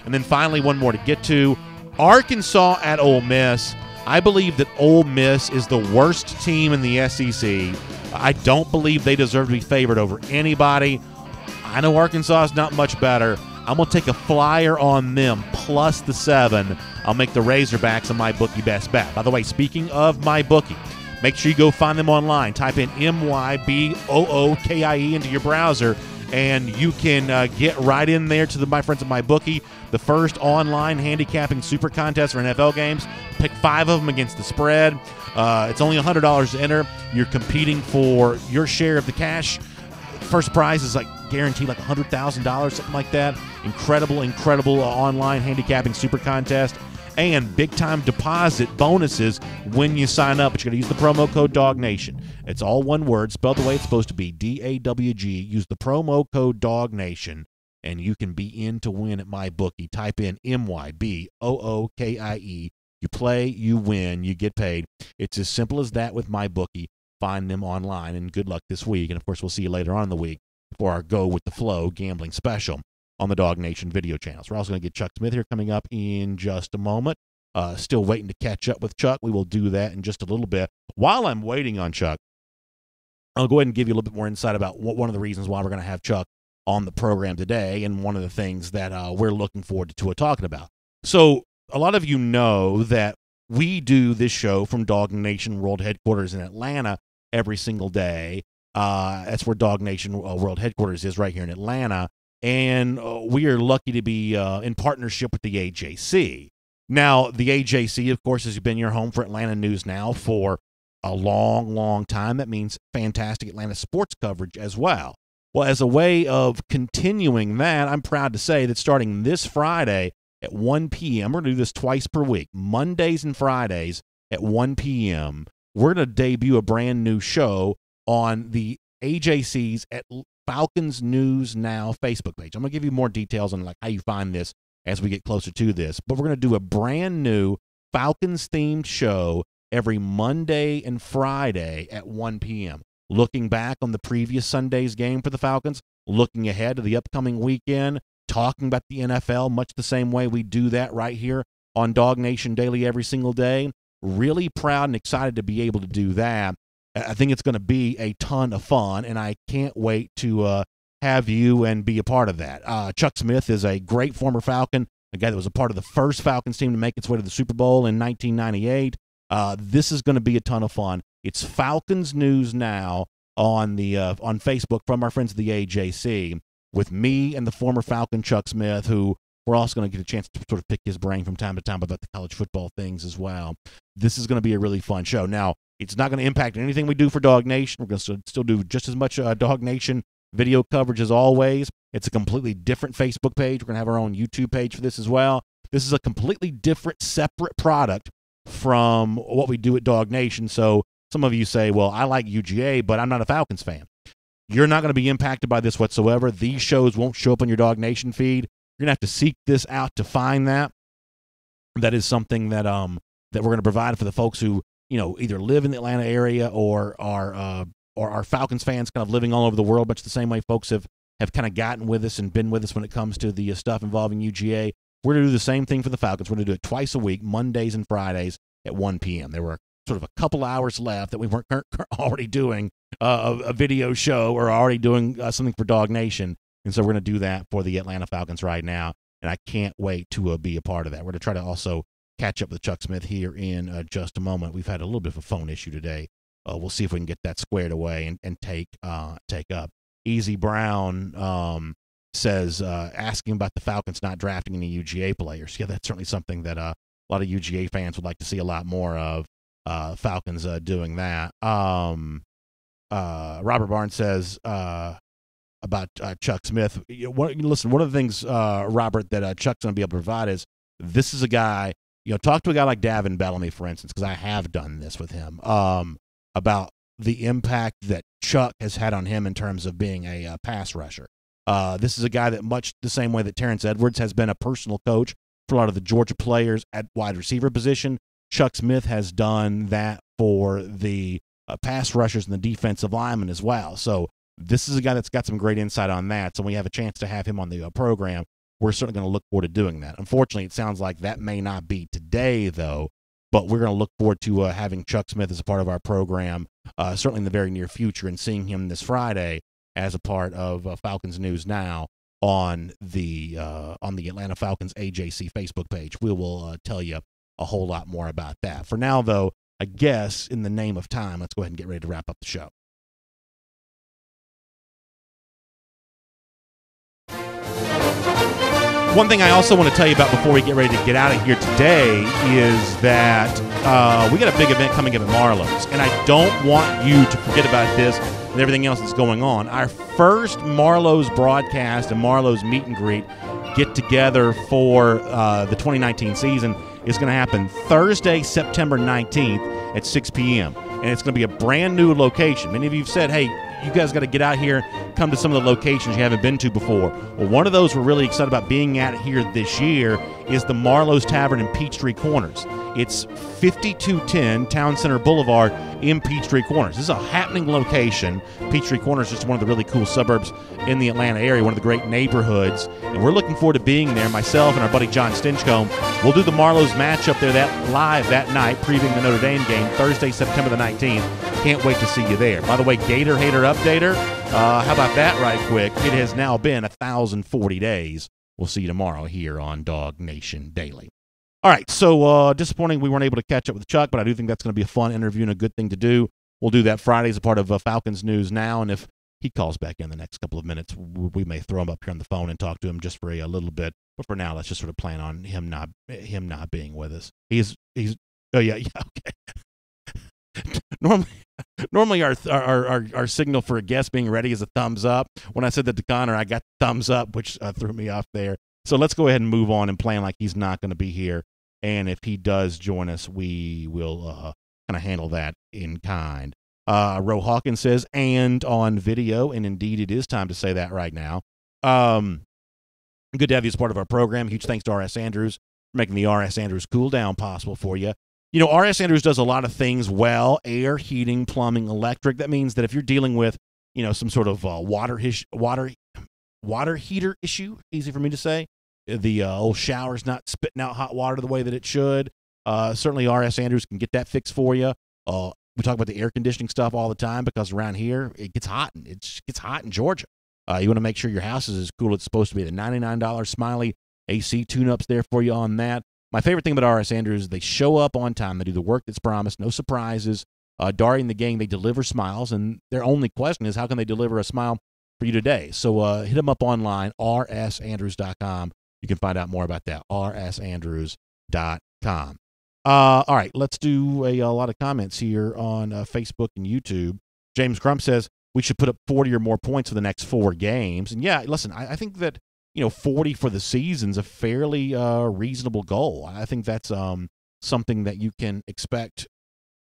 And then finally, one more to get to. Arkansas at Ole Miss. I believe that Ole Miss is the worst team in the SEC. I don't believe they deserve to be favored over anybody. I know Arkansas is not much better. I'm going to take a flyer on them plus the 7. I'll make the Razorbacks a MyBookie best bet. By the way, speaking of MyBookie, make sure you go find them online. Type in MyBookie into your browser, and you can get right in there to my friends at MyBookie, the first online handicapping super contest for NFL games. Pick 5 of them against the spread. It's only $100 to enter. You're competing for your share of the cash. First prize is guaranteed $100,000, something like that. Incredible online handicapping super contest. And big-time deposit bonuses when you sign up. But you got to use the promo code DawgNation. It's all one word, spelled the way it's supposed to be, DAWG. Use the promo code DawgNation, and you can be in to win at MyBookie. Type in MyBookie. You play, you win, you get paid. It's as simple as that with MyBookie. Find them online, and good luck this week. And, of course, we'll see you later on in the week for our Go With The Flow gambling special on the DawgNation video channels. We're also going to get Chuck Smith here coming up in just a moment. Still waiting to catch up with Chuck. We will do that in just a little bit. While I'm waiting on Chuck, I'll go ahead and give you a little bit more insight about one of the reasons why we're going to have Chuck on the program today, and one of the things that we're looking forward to talking about. So a lot of you know that we do this show from DawgNation World Headquarters in Atlanta every single day. That's where DawgNation World Headquarters is, right here in Atlanta. And we are lucky to be in partnership with the AJC. Now, the AJC, of course, has been your home for Atlanta News Now for a long time. That means fantastic Atlanta sports coverage as well. Well, as a way of continuing that, I'm proud to say that starting this Friday at 1 p.m., we're going to do this twice per week, Mondays and Fridays at 1 p.m., we're going to debut a brand new show on the AJC's at Falcons News Now Facebook page. I'm going to give you more details on how you find this as we get closer to this, but we're going to do a brand new Falcons-themed show every Monday and Friday at 1 p.m., looking back on the previous Sunday's game for the Falcons, looking ahead to the upcoming weekend, talking about the NFL much the same way we do that right here on DawgNation Daily every single day. Really proud and excited to be able to do that. I think it's going to be a ton of fun, and I can't wait to have you and be a part of that. Chuck Smith is a great former Falcon, a guy that was a part of the first Falcons team to make its way to the Super Bowl in 1998. This is going to be a ton of fun. It's Falcons News Now on Facebook from our friends at the AJC, with me and the former Falcon Chuck Smith, who we're also going to get a chance to sort of pick his brain from time to time about the college football things as well. This is going to be a really fun show. Now, it's not going to impact anything we do for DawgNation. We're going to still do just as much DawgNation video coverage as always. It's a completely different Facebook page. We're going to have our own YouTube page for this as well. This is a completely different, separate product from what we do at DawgNation. So some of you say, well, I like UGA, but I'm not a Falcons fan. You're not going to be impacted by this whatsoever. These shows won't show up on your DawgNation feed. You're going to have to seek this out to find that. That is something that that we're going to provide for the folks who, you know, either live in the Atlanta area or are Falcons fans kind of living all over the world, much the same way folks have kind of gotten with us and been with us when it comes to the stuff involving UGA. We're going to do the same thing for the Falcons. We're going to do it twice a week, Mondays and Fridays at 1 p.m. There were sort of a couple hours left that we weren't already doing a video show or already doing something for DawgNation. And so we're going to do that for the Atlanta Falcons right now. And I can't wait to be a part of that. We're going to try to also catch up with Chuck Smith here in just a moment. We've had a little bit of a phone issue today. We'll see if we can get that squared away and take up. Easy Brown says, asking about the Falcons not drafting any UGA players. Yeah, that's certainly something that a lot of UGA fans would like to see a lot more of. Falcons doing that. Robert Barnes says about Chuck Smith. Listen, one of the things, Robert, that Chuck's going to be able to provide is this is a guy, you know, talk to a guy like Davin Bellamy, for instance, because I have done this with him, about the impact that Chuck has had on him in terms of being a pass rusher. This is a guy that, much the same way that Terrence Edwards has been a personal coach for a lot of the Georgia players at wide receiver position, Chuck Smith has done that for the pass rushers and the defensive linemen as well. So this is a guy that's got some great insight on that. So when we have a chance to have him on the program, we're certainly going to look forward to doing that. Unfortunately, it sounds like that may not be today, though, but we're going to look forward to having Chuck Smith as a part of our program, certainly in the very near future, and seeing him this Friday as a part of Falcons News Now on the Atlanta Falcons AJC Facebook page. We will tell you a whole lot more about that. For now, though, I guess in the name of time, let's go ahead and get ready to wrap up the show. One thing I also want to tell you about before we get ready to get out of here today is that we got a big event coming up at Marlowe's, and I don't want you to forget about this and everything else that's going on. Our first Marlowe's broadcast and Marlowe's meet and greet get together for the 2019 season is going to happen Thursday, September 19th at 6 p.m. And it's going to be a brand new location. Many of you have said, hey, you guys got to get out here, come to some of the locations you haven't been to before. Well, one of those we're really excited about being at here this year is the Marlowe's Tavern in Peachtree Corners. It's 5210 Town Center Boulevard in Peachtree Corners. This is a happening location. Peachtree Corners is just one of the really cool suburbs in the Atlanta area, one of the great neighborhoods. And we're looking forward to being there. Myself and our buddy John Stinchcomb will do the Marlowe's match up there live that night, previewing the Notre Dame game, Thursday, September the 19th. Can't wait to see you there. By the way, Gator Hater Updater, how about that right quick? It has now been 1,040 days. We'll see you tomorrow here on DawgNation Daily. All right, so disappointing we weren't able to catch up with Chuck, but I do think that's going to be a fun interview and a good thing to do. We'll do that Friday as a part of Falcons News Now, and if he calls back in the next couple of minutes, we may throw him up here on the phone and talk to him just for a little bit. But for now, let's just sort of plan on him not being with us. He's oh yeah okay. Normally our signal for a guest being ready is a thumbs up. When I said that to Connor, I got thumbs up, which threw me off there. So let's go ahead and move on and plan like he's not going to be here. And if he does join us, we will kind of handle that in kind. Ro Hawkins says, and on video, and indeed it is time to say that right now. Good to have you as part of our program. Huge thanks to R.S. Andrews for making the R.S. Andrews Cool Down possible for you. You know, R.S. Andrews does a lot of things well: air, heating, plumbing, electric. That means that if you're dealing with, you know, some sort of water heater issue, easy for me to say, the old shower's not spitting out hot water the way that it should, certainly R.S. Andrews can get that fixed for you. We talk about the air conditioning stuff all the time because around here it gets hot, and it gets hot in Georgia. You want to make sure your house is as cool as it's supposed to be. The $99 Smiley AC tune-ups there for you on that. My favorite thing about R.S. Andrews is they show up on time. They do the work that's promised, no surprises. During the game, they deliver smiles, and their only question is, how can they deliver a smile for you today? So hit them up online, rsandrews.com. You can find out more about that, rsandrews.com. All right, let's do a lot of comments here on Facebook and YouTube. James Crump says we should put up 40 or more points for the next 4 games. And yeah, listen, I think that 40 for the season's a fairly reasonable goal. I think that's something that you can expect,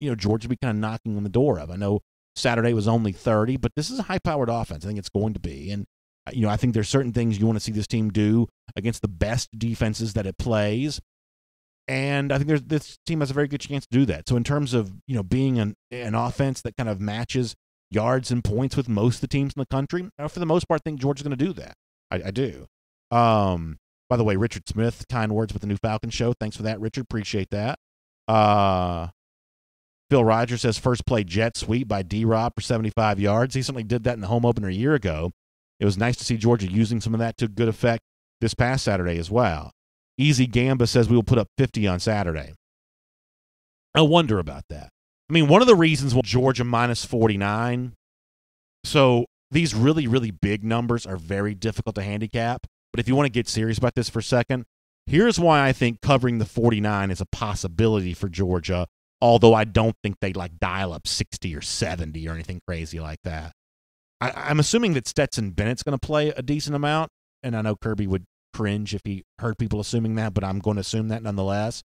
Georgia to be kind of knocking on the door of. I know Saturday was only 30, but this is a high-powered offense. I think it's going to be. And, I think there's certain things you want to see this team do against the best defenses that it plays. And I think this team has a very good chance to do that. So in terms of, being an offense that kind of matches yards and points with most of the teams in the country, for the most part, I think Georgia's going to do that. I do. By the way, Richard Smith, kind words with the New Falcon Show. Thanks for that, Richard. Appreciate that. Phil Rogers says first play jet sweep by D-Rob for 75 yards. He certainly did that in the home opener a year ago. It was nice to see Georgia using some of that to good effect this past Saturday as well. Easy Gamba says we will put up 50 on Saturday. I wonder about that. I mean, one of the reasons why Georgia minus 49, so these really, really big numbers are very difficult to handicap. But if you want to get serious about this for a second, here's why I think covering the 49 is a possibility for Georgia, although I don't think they'd dial up 60 or 70 or anything crazy like that. I'm assuming that Stetson Bennett's going to play a decent amount, and I know Kirby would cringe if he heard people assuming that, but I'm going to assume that nonetheless.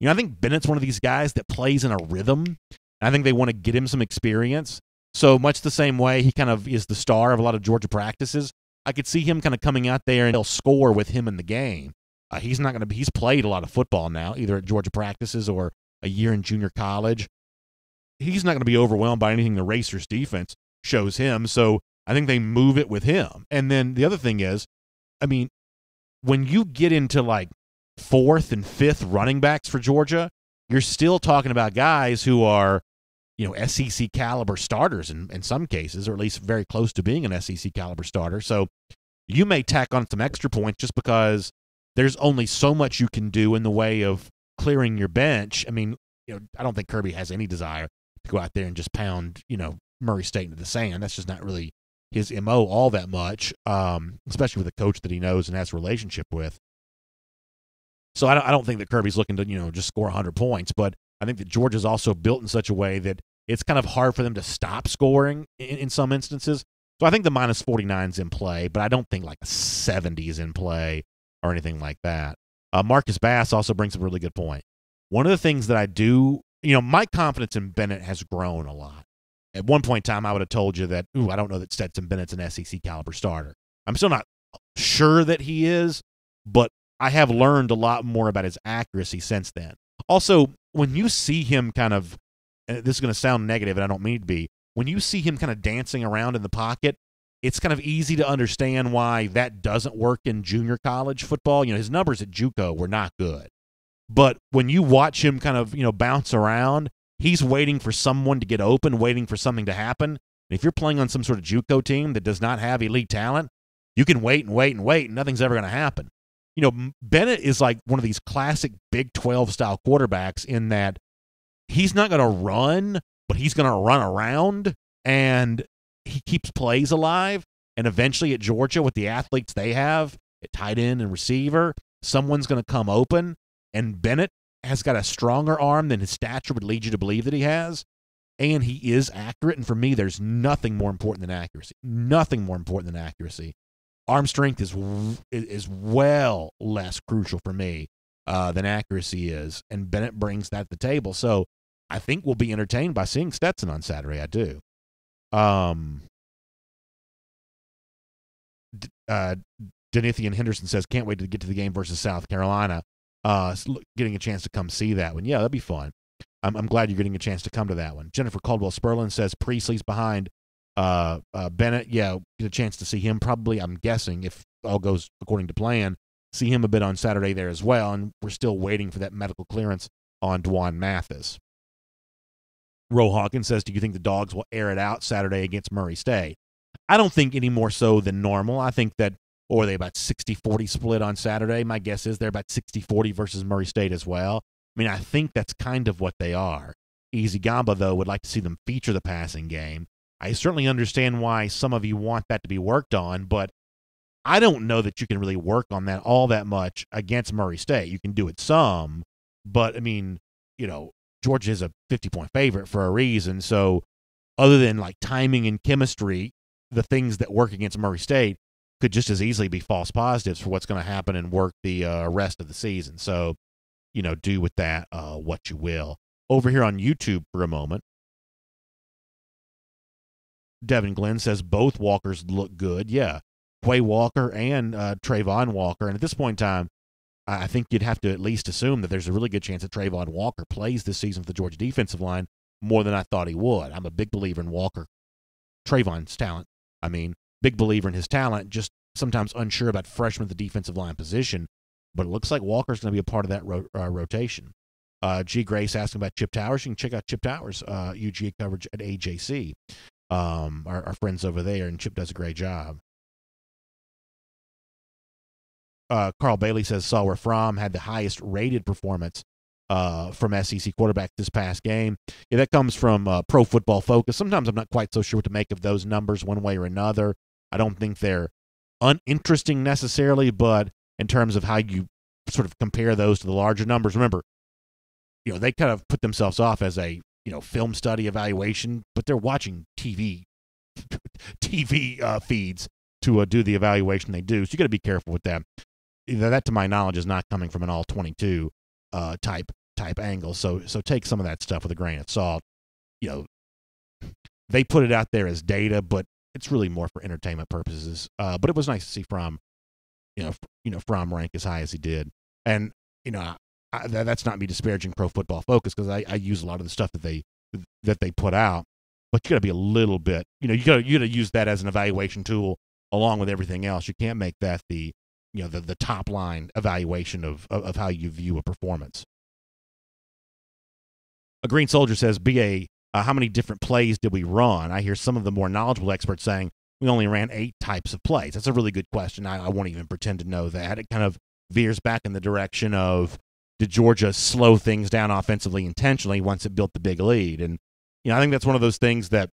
I think Bennett's one of these guys that plays in a rhythm. I think they want to get him some experience. So much the same way he kind of is the star of a lot of Georgia practices, I could see him kind of coming out there and he'll score with him in the game. He's played a lot of football now, either at Georgia practices or a year in junior college. He's not going to be overwhelmed by anything the Racers defense shows him. So I think they move it with him. And then the other thing is, when you get into fourth and fifth running backs for Georgia, you're still talking about guys who are, SEC caliber starters in some cases, or at least very close to being an SEC caliber starter. So you may tack on some extra points just because there's only so much you can do in the way of clearing your bench. I don't think Kirby has any desire to go out there and just pound, Murray State into the sand. That's just not really his MO all that much, especially with a coach that he knows and has a relationship with. So I don't think that Kirby's looking to, just score 100 points, but I think that Georgia's also built in such a way that it's kind of hard for them to stop scoring in some instances. So I think the minus 49 is in play, but I don't think a 70 is in play or anything like that. Marcus Bass also brings up a really good point. One of the things that I do, my confidence in Bennett has grown a lot. At one point in time, I would have told you that, I don't know that Stetson Bennett's an SEC caliber starter. I'm still not sure that he is, but I have learned a lot more about his accuracy since then. Also, when you see him kind of, and this is going to sound negative, and I don't mean to be, when you see him kind of dancing around in the pocket, it's kind of easy to understand why that doesn't work in junior college football. His numbers at JUCO were not good. But when you watch him kind of, bounce around, he's waiting for someone to get open, waiting for something to happen. And if you're playing on some sort of JUCO team that does not have elite talent, you can wait and wait and wait, and nothing's ever going to happen. Bennett is like one of these classic Big 12-style quarterbacks in that he's not going to run, but he's going to run around, and he keeps plays alive. And eventually at Georgia, with the athletes they have at tight end and receiver, someone's going to come open, and Bennett has got a stronger arm than his stature would lead you to believe that he has, and he is accurate. And for me, there's nothing more important than accuracy. Nothing more important than accuracy. Arm strength is well less crucial for me than accuracy is, and Bennett brings that to the table. So I think we'll be entertained by seeing Stetson on Saturday. I do. Denithian Henderson says, can't wait to get to the game versus South Carolina. Getting a chance to come see that one. Yeah, that'd be fun. I'm glad you're getting a chance to come to that one. Jennifer Caldwell-Sperlin says Priestley's behind Bennett. Yeah, get a chance to see him probably, I'm guessing, if all goes according to plan, see him a bit on Saturday there as well. And we're still waiting for that medical clearance on Dwan Mathis. Ro Hawkins says, do you think the Dogs will air it out Saturday against Murray State? I don't think any more so than normal. I think that, or are they about 60-40 split on Saturday? My guess is they're about 60-40 versus Murray State as well. I think that's kind of what they are. Easy Gamba, though, would like to see them feature the passing game. I certainly understand why some of you want that to be worked on, but I don't know that you can really work on that all that much against Murray State. You can do it some, but, Georgia is a 50-point favorite for a reason. So other than timing and chemistry, the things that work against Murray State, could just as easily be false positives for what's going to happen and work the rest of the season. So, do with that what you will. Over here on YouTube for a moment, Devin Glenn says both Walkers look good. Yeah, Quay Walker and Trayvon Walker. And at this point in time, I think you'd have to at least assume that there's a really good chance that Trayvon Walker plays this season for the Georgia defensive line more than I thought he would. I'm a big believer in Trayvon's talent. Big believer in his talent, just sometimes unsure about freshmen at the defensive line position. But it looks like Walker's going to be a part of that rotation. G. Grace asking about Chip Towers. You can check out Chip Towers' UGA coverage at AJC. Our friends over there, and Chip does a great job. Carl Bailey says saw where Fromm had the highest rated performance from SEC quarterback this past game. Yeah, that comes from Pro Football Focus. Sometimes I'm not quite so sure what to make of those numbers one way or another. I don't think they're uninteresting necessarily, but in terms of how you sort of compare those to the larger numbers, remember, they kind of put themselves off as a film study evaluation, but they're watching TV feeds to do the evaluation they do. So you got to be careful with that. That, to my knowledge, is not coming from an all 22 type angle. So take some of that stuff with a grain of salt. They put it out there as data, but it's really more for entertainment purposes. But it was nice to see Fromm rank as high as he did. And that's not me disparaging Pro Football Focus, because I use a lot of the stuff that they put out. But you got to be a little bit, you got to use that as an evaluation tool along with everything else. You can't make that the top line evaluation of how you view a performance. A Green Soldier says, BA, how many different plays did we run? I hear some of the more knowledgeable experts saying we only ran 8 types of plays. That's a really good question. I won't even pretend to know that. It kind of veers back in the direction of, did Georgia slow things down offensively intentionally once it built the big lead? And, I think that's one of those things that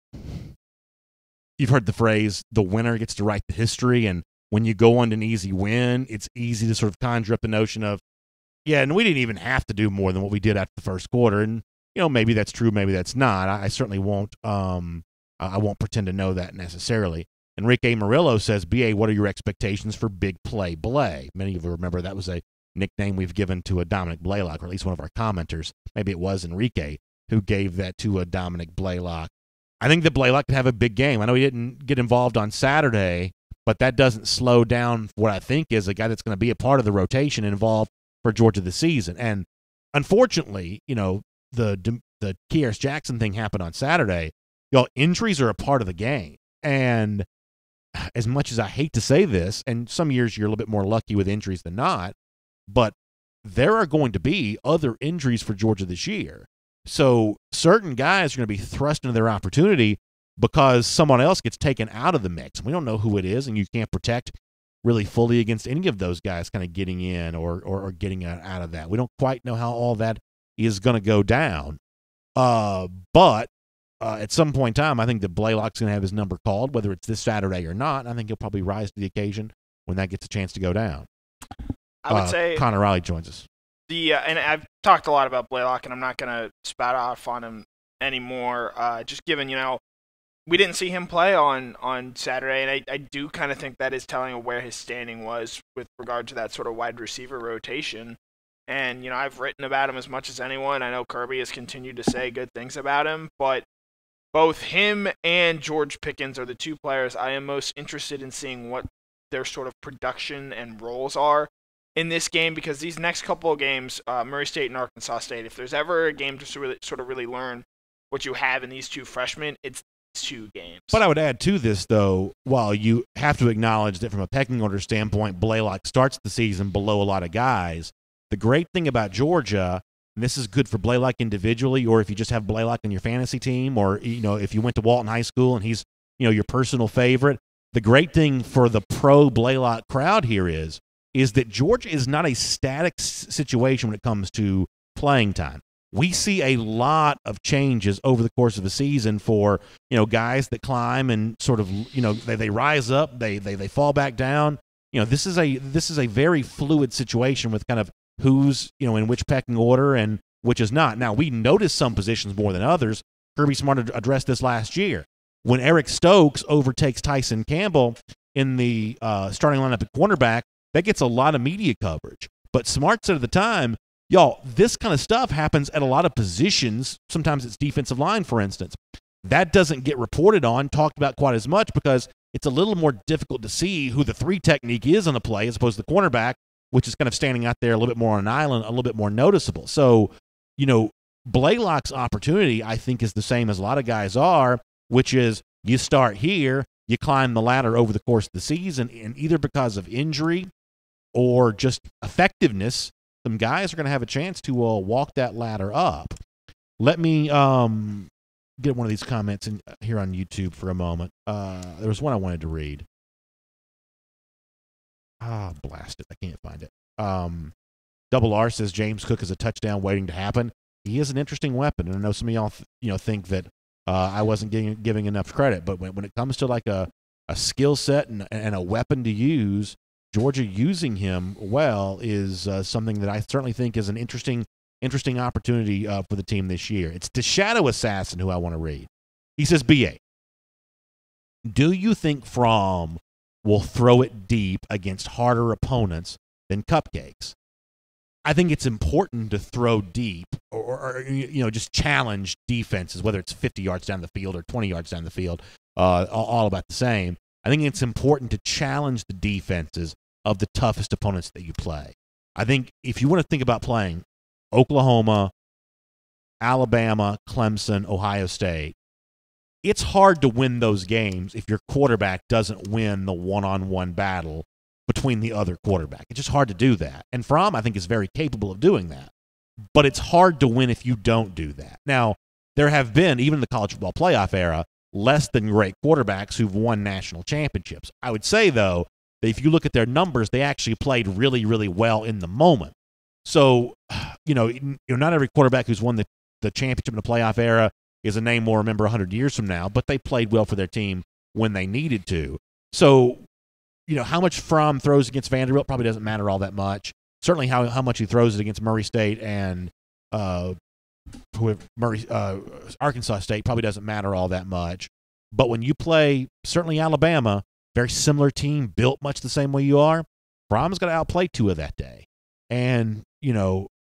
you've heard the phrase, the winner gets to write the history. And when you go on an easy win, it's easy to sort of conjure up the notion of, and we didn't even have to do more than what we did after the first quarter. And, maybe that's true, maybe that's not. I certainly won't I won't pretend to know that necessarily. Enrique Murillo says, BA, what are your expectations for Big Play Blay? Many of you remember that was a nickname we've given to a Dominic Blaylock, or at least one of our commenters. Maybe it was Enrique who gave that to a Dominic Blaylock. I think that Blaylock could have a big game. I know he didn't get involved on Saturday, but that doesn't slow down what I think is a guy that's going to be a part of the rotation involved for Georgia this season. And unfortunately, the Kearis Jackson thing happened on Saturday. Injuries are a part of the game. And as much as I hate to say this, and some years you're a little bit more lucky with injuries than not, but there are going to be other injuries for Georgia this year. So certain guys are going to be thrust into their opportunity because someone else gets taken out of the mix. We don't know who it is, and you can't protect really fully against any of those guys kind of getting in or getting out of that. We don't quite know how all that is going to go down. But at some point in time, I think that Blaylock's going to have his number called, whether it's this Saturday or not. I think he'll probably rise to the occasion when that gets a chance to go down. I would say Connor Riley joins us. And I've talked a lot about Blaylock, and I'm not going to spout off on him anymore. Just given, we didn't see him play on Saturday, and I do kind of think that is telling of where his standing was with regard to that sort of wide receiver rotation. And, I've written about him as much as anyone. I know Kirby has continued to say good things about him, but both him and George Pickens are the two players I am most interested in seeing what their sort of production and roles are in this game, because these next couple of games, Murray State and Arkansas State, if there's ever a game to really learn what you have in these two freshmen, it's 2 games. But I would add to this, though, while you have to acknowledge that from a pecking order standpoint, Blaylock starts the season below a lot of guys, the great thing about Georgia, and this is good for Blaylock individually, or if you just have Blaylock on your fantasy team, or if you went to Walton High School and he's your personal favorite, the great thing for the pro Blaylock crowd here is that Georgia is not a static situation when it comes to playing time. We see a lot of changes over the course of a season for, guys that climb and sort of, they rise up, they fall back down. This is a very fluid situation with kind of who's, in which pecking order and which is not. Now, we notice some positions more than others. Kirby Smart addressed this last year. When Eric Stokes overtakes Tyson Campbell, in the starting lineup at cornerback, that gets a lot of media coverage. But Smart said at the time, y'all, this kind of stuff happens at a lot of positions. Sometimes it's defensive line, for instance. That doesn't get reported on, talked about quite as much because it's a little more difficult to see who the 3 technique is on a play as opposed to the cornerback, which is kind of standing out there a little bit more on an island, a little bit more noticeable. So, Blaylock's opportunity, I think, is the same as a lot of guys are, which is you start here, you climb the ladder over the course of the season, and either because of injury or just effectiveness, some guys are going to have a chance to walk that ladder up. Let me get one of these comments here on YouTube for a moment. There was one I wanted to read. Blast it. I can't find it. Double R says James Cook is a touchdown waiting to happen. He is an interesting weapon, and I know some of y'all think that I wasn't giving enough credit, but when it comes to like a skill set and a weapon to use, Georgia using him well is something that I certainly think is an interesting opportunity for the team this year. It's the Shadow Assassin who I want to read. He says, BA, do you think Fromm will throw it deep against harder opponents than Cupcakes? I think it's important to throw deep or just challenge defenses, whether it's 50 yards down the field or 20 yards down the field, all about the same. I think it's important to challenge the defenses of the toughest opponents that you play. I think if you want to think about playing Oklahoma, Alabama, Clemson, Ohio State, it's hard to win those games if your quarterback doesn't win the one-on-one battle between the other quarterback. It's just hard to do that. And Fromm, I think, is very capable of doing that. But it's hard to win if you don't do that. Now, there have been, even in the college football playoff era, less than great quarterbacks who've won national championships. I would say, though, that if you look at their numbers, they actually played really, really well in the moment. So, not every quarterback who's won the championship in the playoff era is a name we'll remember 100 years from now, but they played well for their team when they needed to. So, how much Fromm throws against Vanderbilt probably doesn't matter all that much. Certainly how much he throws it against Murray State and Arkansas State probably doesn't matter all that much. But when you play, certainly Alabama, very similar team, built much the same way you are, Fromm's got to outplay Tua that day. And,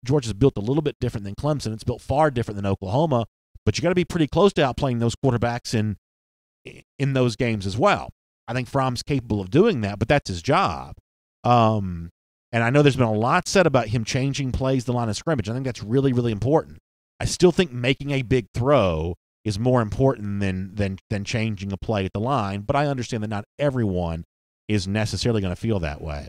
Georgia's built a little bit different than Clemson. It's built far different than Oklahoma, but you got to be pretty close to outplaying those quarterbacks in those games as well. I think Fromm's capable of doing that, but that's his job. And I know there's been a lot said about him changing plays the line of scrimmage. I think that's really, really important. I still think making a big throw is more important than changing a play at the line, but I understand that not everyone is necessarily going to feel that way.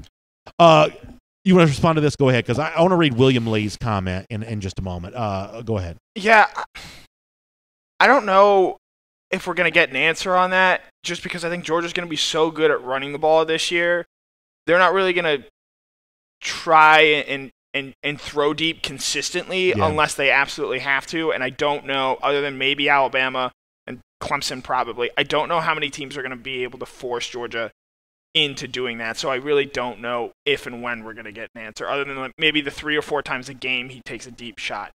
You want to respond to this? Go ahead, because I want to read William Lee's comment in just a moment. Go ahead. Yeah, I don't know if we're going to get an answer on that, just because I think Georgia's going to be so good at running the ball this year. They're not really going to try and throw deep consistently unless they absolutely have to. And I don't know, other than maybe Alabama and Clemson probably, I don't know how many teams are going to be able to force Georgia into doing that. So I really don't know if and when we're going to get an answer, other than maybe the 3 or 4 times a game he takes a deep shot.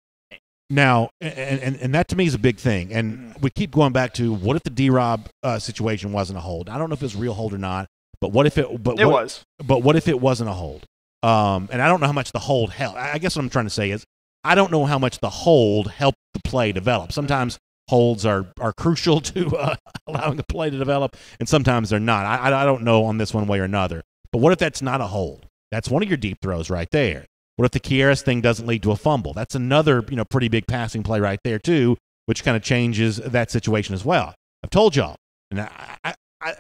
Now, and that to me is a big thing. And we keep going back to what if the D-Rob situation wasn't a hold? I don't know if it was a real hold or not, but what if it was? But what if it wasn't a hold? And I don't know how much the hold helped. I guess what I'm trying to say is I don't know how much the hold helped the play develop. Sometimes holds are crucial to allowing the play to develop, and sometimes they're not. I don't know on this one way or another. But what if that's not a hold? That's one of your deep throws right there. What if the Kieras thing doesn't lead to a fumble? That's another pretty big passing play right there too, which kind of changes that situation as well. I've told y'all, and I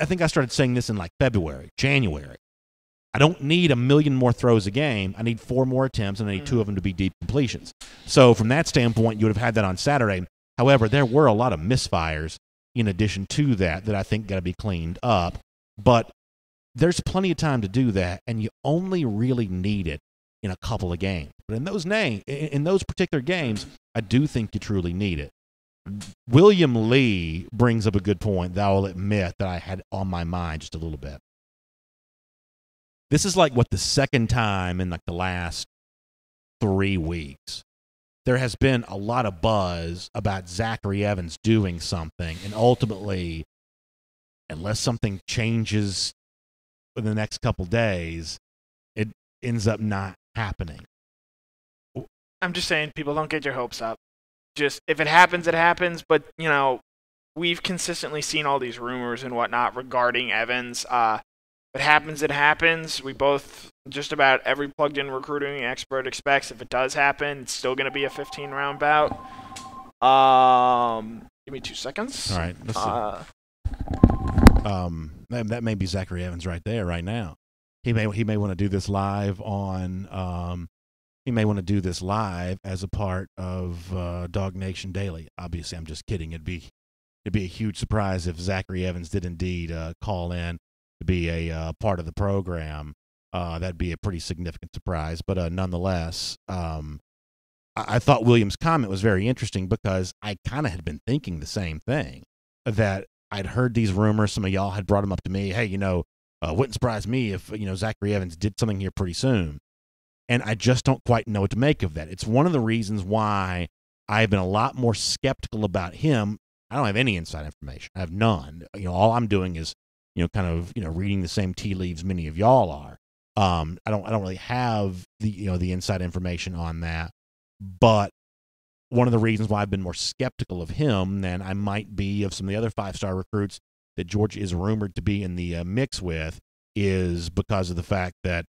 think I started saying this in like February, January. I don't need 1 million more throws a game. I need 4 more attempts, and I need 2 of them to be deep completions. So from that standpoint, you would have had that on Saturday. However, there were a lot of misfires in addition to that I think got to be cleaned up. But there's plenty of time to do that, and you only really need it in a couple of games. But in those particular games, I do think you truly need it. William Lee brings up a good point that I will admit that I had on my mind just a little bit. This is like the second time in like the last 3 weeks there has been a lot of buzz about Zachary Evans doing something, and ultimately, unless something changes in the next couple days, it ends up not happening. I'm just saying, people, don't get your hopes up. Just, if it happens, it happens. But, you know, we've consistently seen all these rumors and whatnot regarding Evans. If it happens, it happens. We both, just about every plugged-in recruiting expert expects if it does happen, it's still going to be a 15-round bout. Give me 2 seconds. All right. Let's see. That may be Zachary Evans right there, right now. He may want to do this live on. He may want to do this live as a part of DawgNation Daily. Obviously, I'm just kidding. It'd be a huge surprise if Zachary Evans did indeed call in to be a part of the program. That'd be a pretty significant surprise. But nonetheless, I thought Williams' comment was very interesting because I kind of had been thinking the same thing, that I'd heard these rumors. Some of y'all had brought them up to me. Hey, wouldn't surprise me if, Zachary Evans did something here pretty soon. And I just don't quite know what to make of that. It's one of the reasons why I've been a lot more skeptical about him. I don't have any inside information. I have none. All I'm doing is, reading the same tea leaves many of y'all are. I don't really have the inside information on that. But one of the reasons why I've been more skeptical of him than I might be of some of the other 5-star recruits that Georgia is rumored to be in the mix with is because of the fact that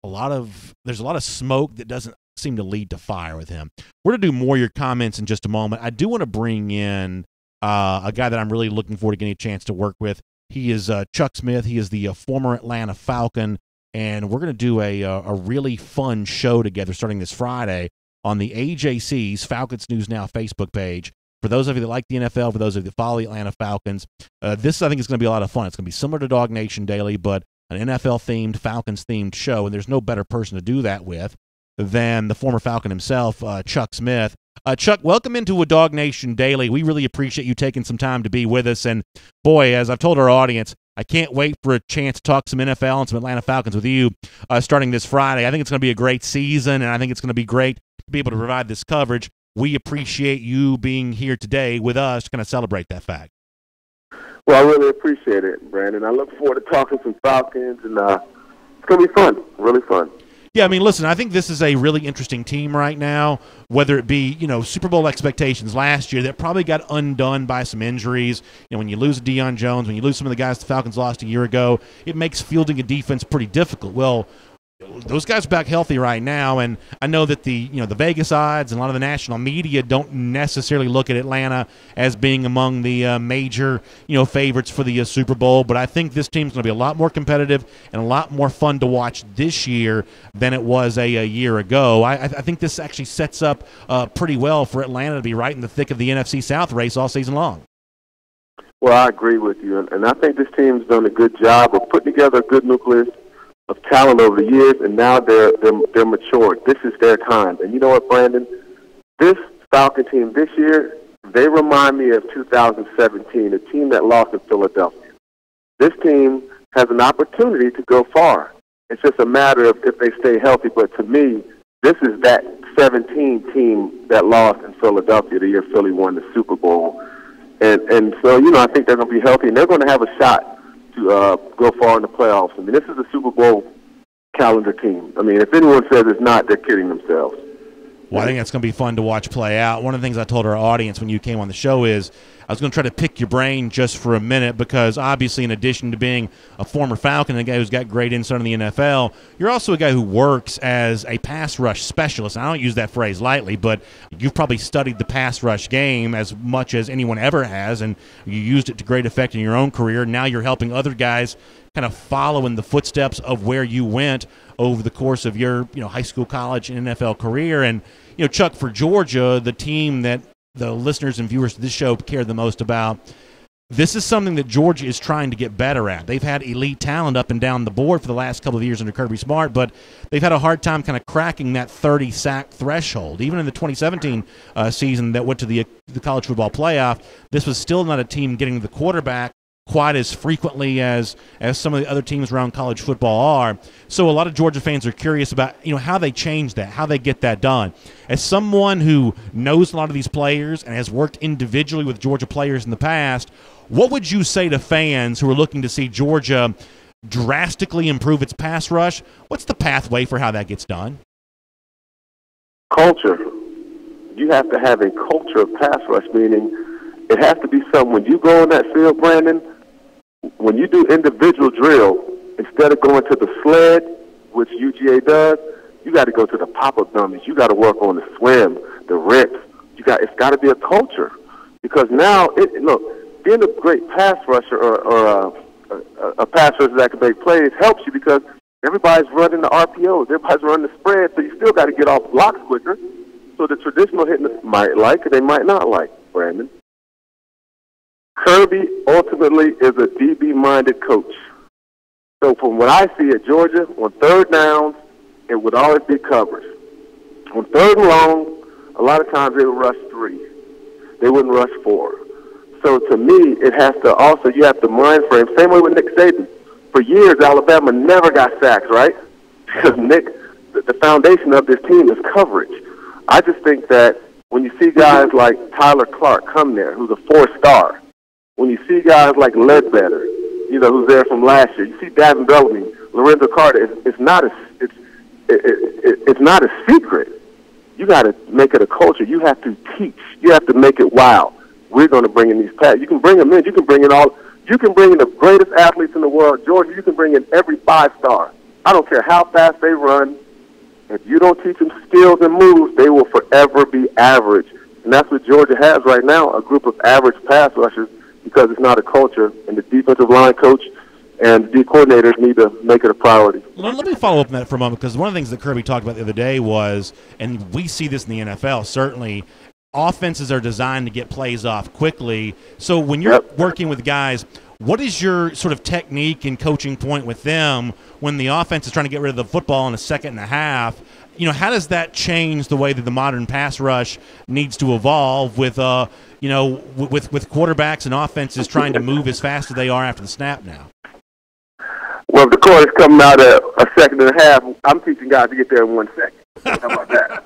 there's a lot of smoke that doesn't seem to lead to fire with him. We're going to do more of your comments in just a moment. I do want to bring in a guy that I'm really looking forward to getting a chance to work with. He is Chuck Smith. He is the former Atlanta Falcon, and we're going to do a really fun show together starting this Friday on the AJC's Falcons News Now Facebook page. For those of you that like the NFL, for those of you that follow the Atlanta Falcons, this I think is going to be a lot of fun. It's going to be similar to DawgNation Daily, but an NFL-themed, Falcons-themed show, and there's no better person to do that with than the former Falcon himself, Chuck Smith. Chuck, welcome into a DawgNation Daily. We really appreciate you taking some time to be with us, and boy, as I've told our audience, I can't wait for a chance to talk some NFL and some Atlanta Falcons with you starting this Friday. I think it's going to be a great season, and I think it's going to be great to be able to provide this coverage. We appreciate you being here today with us to kind of celebrate that fact. Well, I really appreciate it, Brandon. I look forward to talking some Falcons, and it's going to be fun, really fun. Yeah, I mean, listen, I think this is a really interesting team right now, whether it be, Super Bowl expectations last year that probably got undone by some injuries. When you lose Deion Jones, when you lose some of the guys the Falcons lost a year ago, it makes fielding a defense pretty difficult. Well, those guys are back healthy right now, and I know that the Vegas odds and a lot of the national media don't necessarily look at Atlanta as being among the major favorites for the Super Bowl, but I think this team's going to be a lot more competitive and a lot more fun to watch this year than it was a year ago. I think this actually sets up pretty well for Atlanta to be right in the thick of the NFC South race all season long. Well, I agree with you, and I think this team's done a good job of putting together a good nucleus of talent over the years, and now they're matured. This is their time. And you know what, Brandon? This Falcon team this year, they remind me of 2017, a team that lost in Philadelphia. This team has an opportunity to go far. It's just a matter of if they stay healthy. But to me, this is that 17 team that lost in Philadelphia the year Philly won the Super Bowl. And so, I think they're going to be healthy, and they're going to have a shot to go far in the playoffs. I mean, this is a Super Bowl calendar team. I mean, if anyone says it's not, they're kidding themselves. Well, I think that's going to be fun to watch play out. One of the things I told our audience when you came on the show is I was going to try to pick your brain just for a minute because obviously in addition to being a former Falcon and a guy who's got great insight in the NFL, you're also a guy who works as a pass rush specialist. And I don't use that phrase lightly, but you've probably studied the pass rush game as much as anyone ever has, and you used it to great effect in your own career. Now you're helping other guys kind of follow in the footsteps of where you went over the course of your high school, college, and NFL career. And Chuck, for Georgia, the team that the listeners and viewers of this show care the most about, this is something that Georgia is trying to get better at. They've had elite talent up and down the board for the last couple of years under Kirby Smart, but they've had a hard time kind of cracking that 30-sack threshold. Even in the 2017 season that went to the college football playoff, this was still not a team getting to the quarterback quite as frequently as some of the other teams around college football are. So a lot of Georgia fans are curious about how they change that, how they get that done. As someone who knows a lot of these players and has worked individually with Georgia players in the past, what would you say to fans who are looking to see Georgia drastically improve its pass rush. What's the pathway for how that gets done? Culture. You have to have a culture of pass rush, meaning it has to be something. When you go on that field, Brandon, when you do individual drill, instead of going to the sled, which UGA does, you got to go to the pop-up dummies. You got to work on the swim, the rips. It's got to be a culture, because now look, being a great pass rusher or a pass rusher that can make plays helps you, because everybody's running the RPOs, everybody's running the spread, so you still got to get off blocks quicker. So the traditional hitters might like, or they might not like, Brandon. Kirby ultimately is a DB-minded coach. So from what I see at Georgia, on third downs, it would always be coverage. On third and long, a lot of times they would rush 3. They wouldn't rush 4. So to me, it has to also, you have to mind frame. Same way with Nick Saban. For years, Alabama never got sacks, right? Because the foundation of this team is coverage. I just think that when you see guys like Tyler Clark come there, who's a 4-star, when you see guys like Ledbetter, who's there from last year, you see Davin Bellamy, Lorenzo Carter, it's not a secret. You got to make it a culture. You have to teach. You have to make it wow. We're going to bring in these passes. You can bring them in. You can bring in the greatest athletes in the world. Georgia, you can bring in every 5-star. I don't care how fast they run. If you don't teach them skills and moves, they will forever be average. And that's what Georgia has right now, a group of average pass rushers, because it's not a culture. And the defensive line coach and the D coordinators need to make it a priority. Let me follow up on that for a moment, because one of the things that Kirby talked about the other day was, and we see this in the NFL, certainly, offenses are designed to get plays off quickly. So when you're working with guys, what is your sort of technique and coaching point with them when the offense is trying to get rid of the football in a second and a half? How does that change the way that the modern pass rush needs to evolve with with quarterbacks and offenses trying to move as fast as they are after the snap now? Well, if the court is coming out at a second and a half, I'm teaching guys to get there in 1 second. How about that?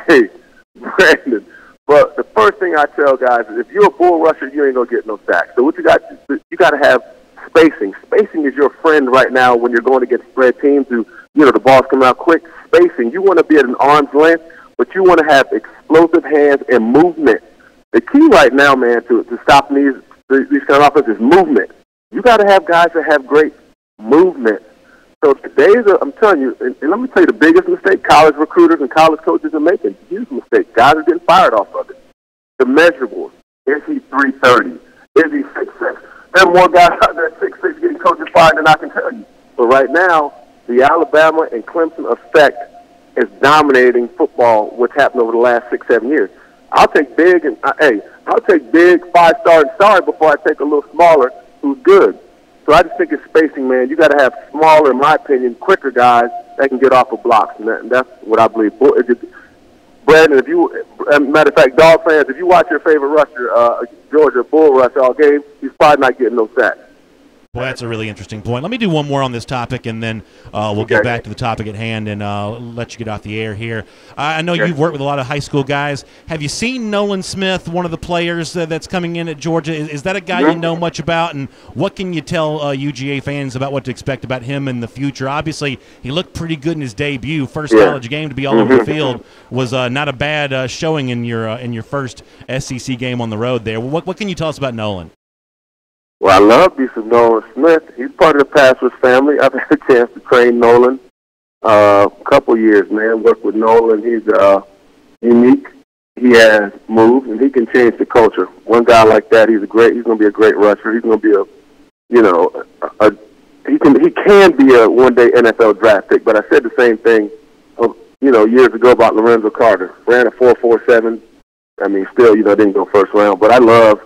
hey, Brandon. But the first thing I tell guys is, if you're a bull rusher, you ain't gonna get no sacks. So what you got to have spacing. Spacing is your friend right now when you're going against spread teams who, the ball's coming out quick. Spacing. You want to be at an arm's length, but you want to have explosive hands and movement. The key right now, man, to stop these kind of offenses is movement. You got to have guys that have great movement. So today's, I'm telling you, and let me tell you the biggest mistake college recruiters and college coaches are making. Huge mistake. Guys are getting fired off of it. The measurables. Is he 330? Is he 6'6"? There are more guys out there 6'6" getting coaches fired than I can tell you. But right now, the Alabama and Clemson effect is dominating football, what's happened over the last 6-7 years. I'll take big I'll take big 5-star and sorry before I take a little smaller who's good. So I just think it's spacing, man. You got to have smaller, in my opinion, quicker guys that can get off of blocks, and that's what I believe. Brandon, matter of fact, Dog fans, if you watch your favorite rusher, Georgia Bull rush all game, he's probably not getting no sacks. Boy, that's a really interesting point. Let me do one more on this topic, and then we'll get back to the topic at hand and let you get off the air here. I know you've worked with a lot of high school guys. Have you seen Nolan Smith, one of the players that's coming in at Georgia? Is that a guy you know much about, and what can you tell UGA fans about what to expect about him in the future? Obviously, he looked pretty good in his debut. First college game to be all over the field was not a bad showing in your first SEC game on the road there. What can you tell us about Nolan? Well, I love me some Nolan Smith. He's part of the Passwords family. I've had a chance to train Nolan a couple years, man. Work with Nolan. He's unique. He has moves, and he can change the culture. One guy like that, he's going to be a great rusher. He's going to be he can be a one-day NFL draft pick. But I said the same thing, years ago about Lorenzo Carter. Ran a 4.47. I mean, still, didn't go first round. But I love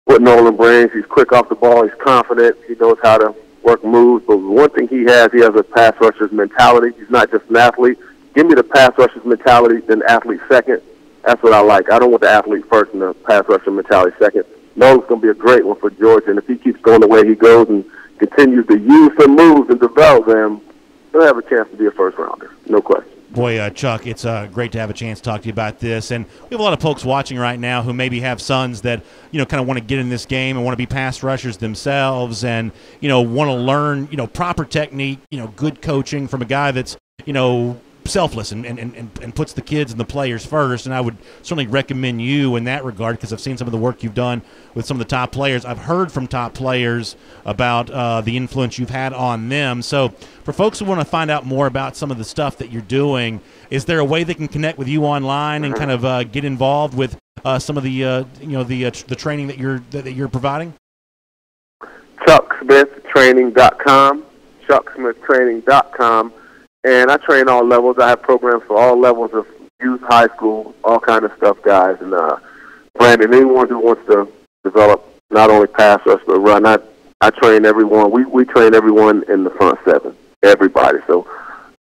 what Nolan brings. He's quick off the ball. He's confident. He knows how to work moves. But one thing he has a pass rusher's mentality. He's not just an athlete. Give me the pass rusher's mentality, then the athlete second. That's what I like. I don't want the athlete first and the pass rusher mentality second. Nolan's going to be a great one for Georgia. And if he keeps going the way he goes and continues to use some moves and develop them, he'll have a chance to be a first-rounder. No question. Boy, Chuck, it's great to have a chance to talk to you about this. And we have a lot of folks watching right now who maybe have sons that, kind of want to get in this game and want to be pass rushers themselves and, want to learn, proper technique, good coaching from a guy that's, selfless and puts the kids and the players first. And I would certainly recommend you in that regard because I've seen some of the work you've done with some of the top players. I've heard from top players about the influence you've had on them. So for folks who want to find out more about some of the stuff that you're doing, is there a way they can connect with you online and kind of get involved with some of the the training that you're providing? ChuckSmithTraining.com, ChuckSmithTraining.com. And I train all levels. I have programs for all levels of youth, high school, all kind of stuff, guys. And Brandon, anyone who wants to develop not only pass rush but run, I train everyone. We train everyone in the front seven, everybody. So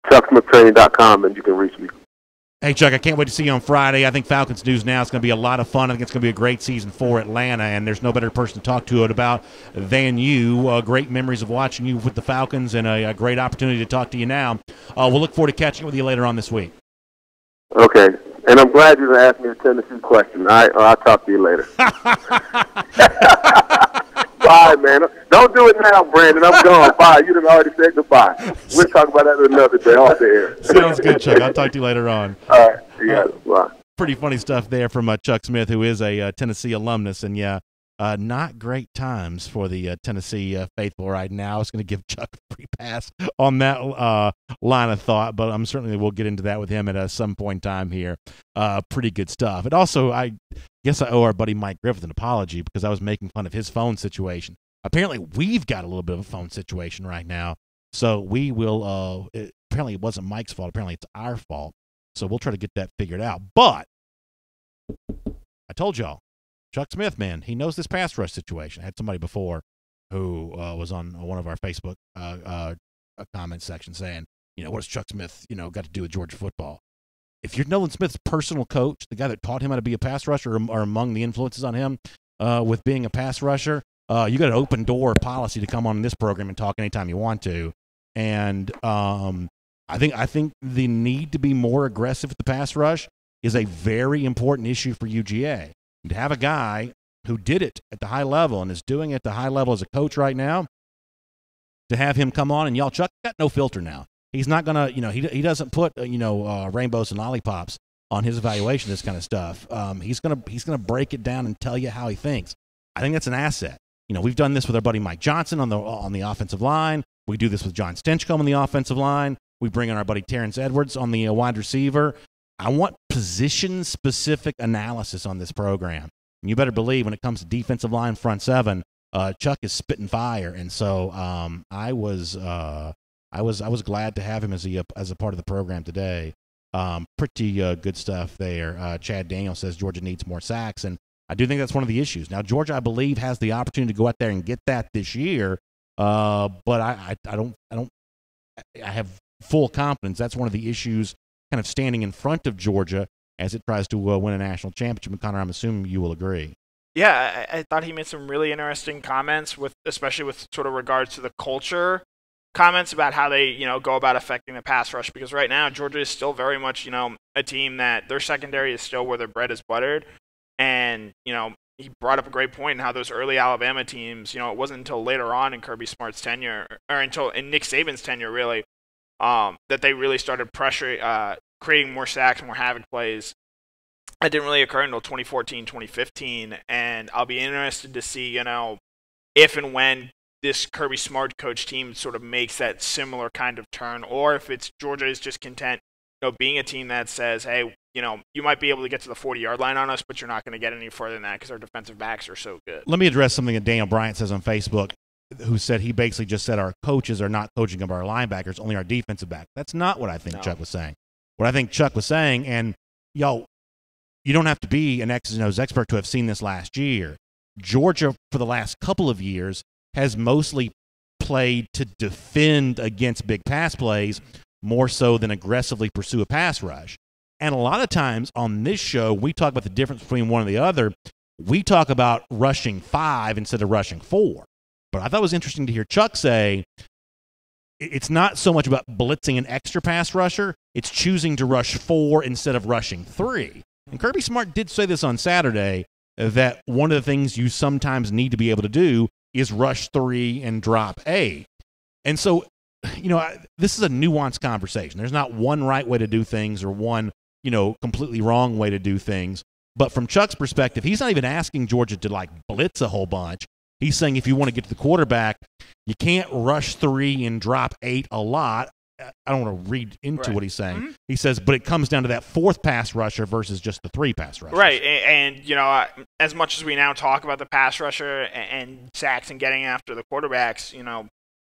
ChuckSmithTraining.com, and you can reach me. Hey, Chuck, I can't wait to see you on Friday. I think Falcons News Now is going to be a lot of fun. I think it's going to be a great season for Atlanta, and there's no better person to talk to it about than you. Great memories of watching you with the Falcons and a great opportunity to talk to you now. We'll look forward to catching up with you later on this week. Okay. And I'm glad you asked me a Tennessee question. I'll talk to you later. Bye, man. Don't do it now, Brandon. I'm gone. Bye. You done already said goodbye. We'll talk about that another day off the air. Sounds good, Chuck. I'll talk to you later on. All right. Yeah. Bye. Pretty funny stuff there from Chuck Smith, who is a Tennessee alumnus. And, yeah, not great times for the Tennessee faithful right now. I was going to give Chuck a free pass on that line of thought, but I'm certainly we'll get into that with him at some point in time here. Pretty good stuff. And also, I guess I owe our buddy Mike Griffith an apology because I was making fun of his phone situation. Apparently, we've got a little bit of a phone situation right now, so we will apparently it wasn't Mike's fault. Apparently, it's our fault, so we'll try to get that figured out. But I told y'all, Chuck Smith, man, he knows this pass rush situation. I had somebody before who was on one of our Facebook comment section saying, what does Chuck Smith, got to do with Georgia football? If you're Nolan Smith's personal coach, the guy that taught him how to be a pass rusher or among the influences on him with being a pass rusher, you got an open door policy to come on this program and talk anytime you want to. And I think the need to be more aggressive with the pass rush is a very important issue for UGA. And to have a guy who did it at the high level and is doing it at the high level as a coach right now, to have him come on and y'all, Chuck got no filter now. He's not going to, he doesn't put, rainbows and lollipops on his evaluation, this kind of stuff. He's going to break it down and tell you how he thinks. I think that's an asset. We've done this with our buddy Mike Johnson on the offensive line. We do this with John Stinchcomb on the offensive line. We bring in our buddy Terrence Edwards on the wide receiver. I want position-specific analysis on this program. And you better believe when it comes to defensive line, front seven, Chuck is spitting fire. And so I was glad to have him as a part of the program today. Pretty good stuff there. Chad Daniel says Georgia needs more sacks, and I do think that's one of the issues. Now, Georgia, I believe, has the opportunity to go out there and get that this year, but I have full confidence that's one of the issues kind of standing in front of Georgia as it tries to win a national championship. And Connor, I'm assuming you will agree. Yeah, I thought he made some really interesting comments, especially with sort of regards to the culture comments about how they, go about affecting the pass rush. Because right now, Georgia is still very much, a team that their secondary is still where their bread is buttered. And, he brought up a great point in how those early Alabama teams, it wasn't until later on in Kirby Smart's tenure, or in Nick Saban's tenure, really, that they really started creating more sacks, more havoc plays. That didn't really occur until 2014, 2015, and I'll be interested to see, if and when this Kirby Smart coach team sort of makes that similar kind of turn, or if it's Georgia is just content, being a team that says, hey, you might be able to get to the 40-yard line on us, but you're not going to get any further than that because our defensive backs are so good. Let me address something that Daniel Bryant says on Facebook, who said he basically just said our coaches are not coaching of our linebackers, only our defensive back. That's not what I think Chuck was saying. What I think Chuck was saying, and, you don't have to be an X's and O's expert to have seen this last year. Georgia, for the last couple of years, has mostly played to defend against big pass plays more so than aggressively pursue a pass rush. And a lot of times on this show, we talk about the difference between one and the other. We talk about rushing 5 instead of rushing 4. But I thought it was interesting to hear Chuck say it's not so much about blitzing an extra pass rusher. It's choosing to rush 4 instead of rushing 3. And Kirby Smart did say this on Saturday, that one of the things you sometimes need to be able to do is rush 3 and drop 8. And so, this is a nuanced conversation. There's not one right way to do things or one, completely wrong way to do things. But from Chuck's perspective, he's not even asking Georgia to, like, blitz a whole bunch. He's saying if you want to get to the quarterback, you can't rush 3 and drop 8 a lot. I don't want to read into what he's saying. Mm-hmm. He says, but it comes down to that 4th pass rusher versus just the 3 pass rushers. Right, and as much as we now talk about the pass rusher and sacks and getting after the quarterbacks,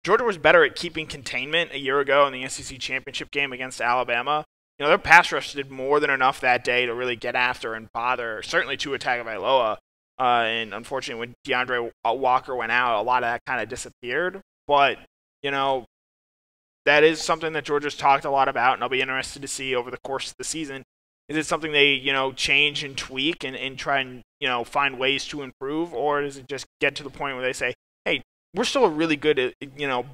Georgia was better at keeping containment a year ago in the SEC championship game against Alabama. Their pass rush did more than enough that day to really get after and bother, certainly Tua Tagovailoa. And unfortunately, when DeAndre Walker went out, a lot of that kind of disappeared. But, that is something that Georgia's talked a lot about, and I'll be interested to see over the course of the season. Is it something they, change and tweak and try and, find ways to improve, or does it just get to the point where they say, hey, we're still a really good,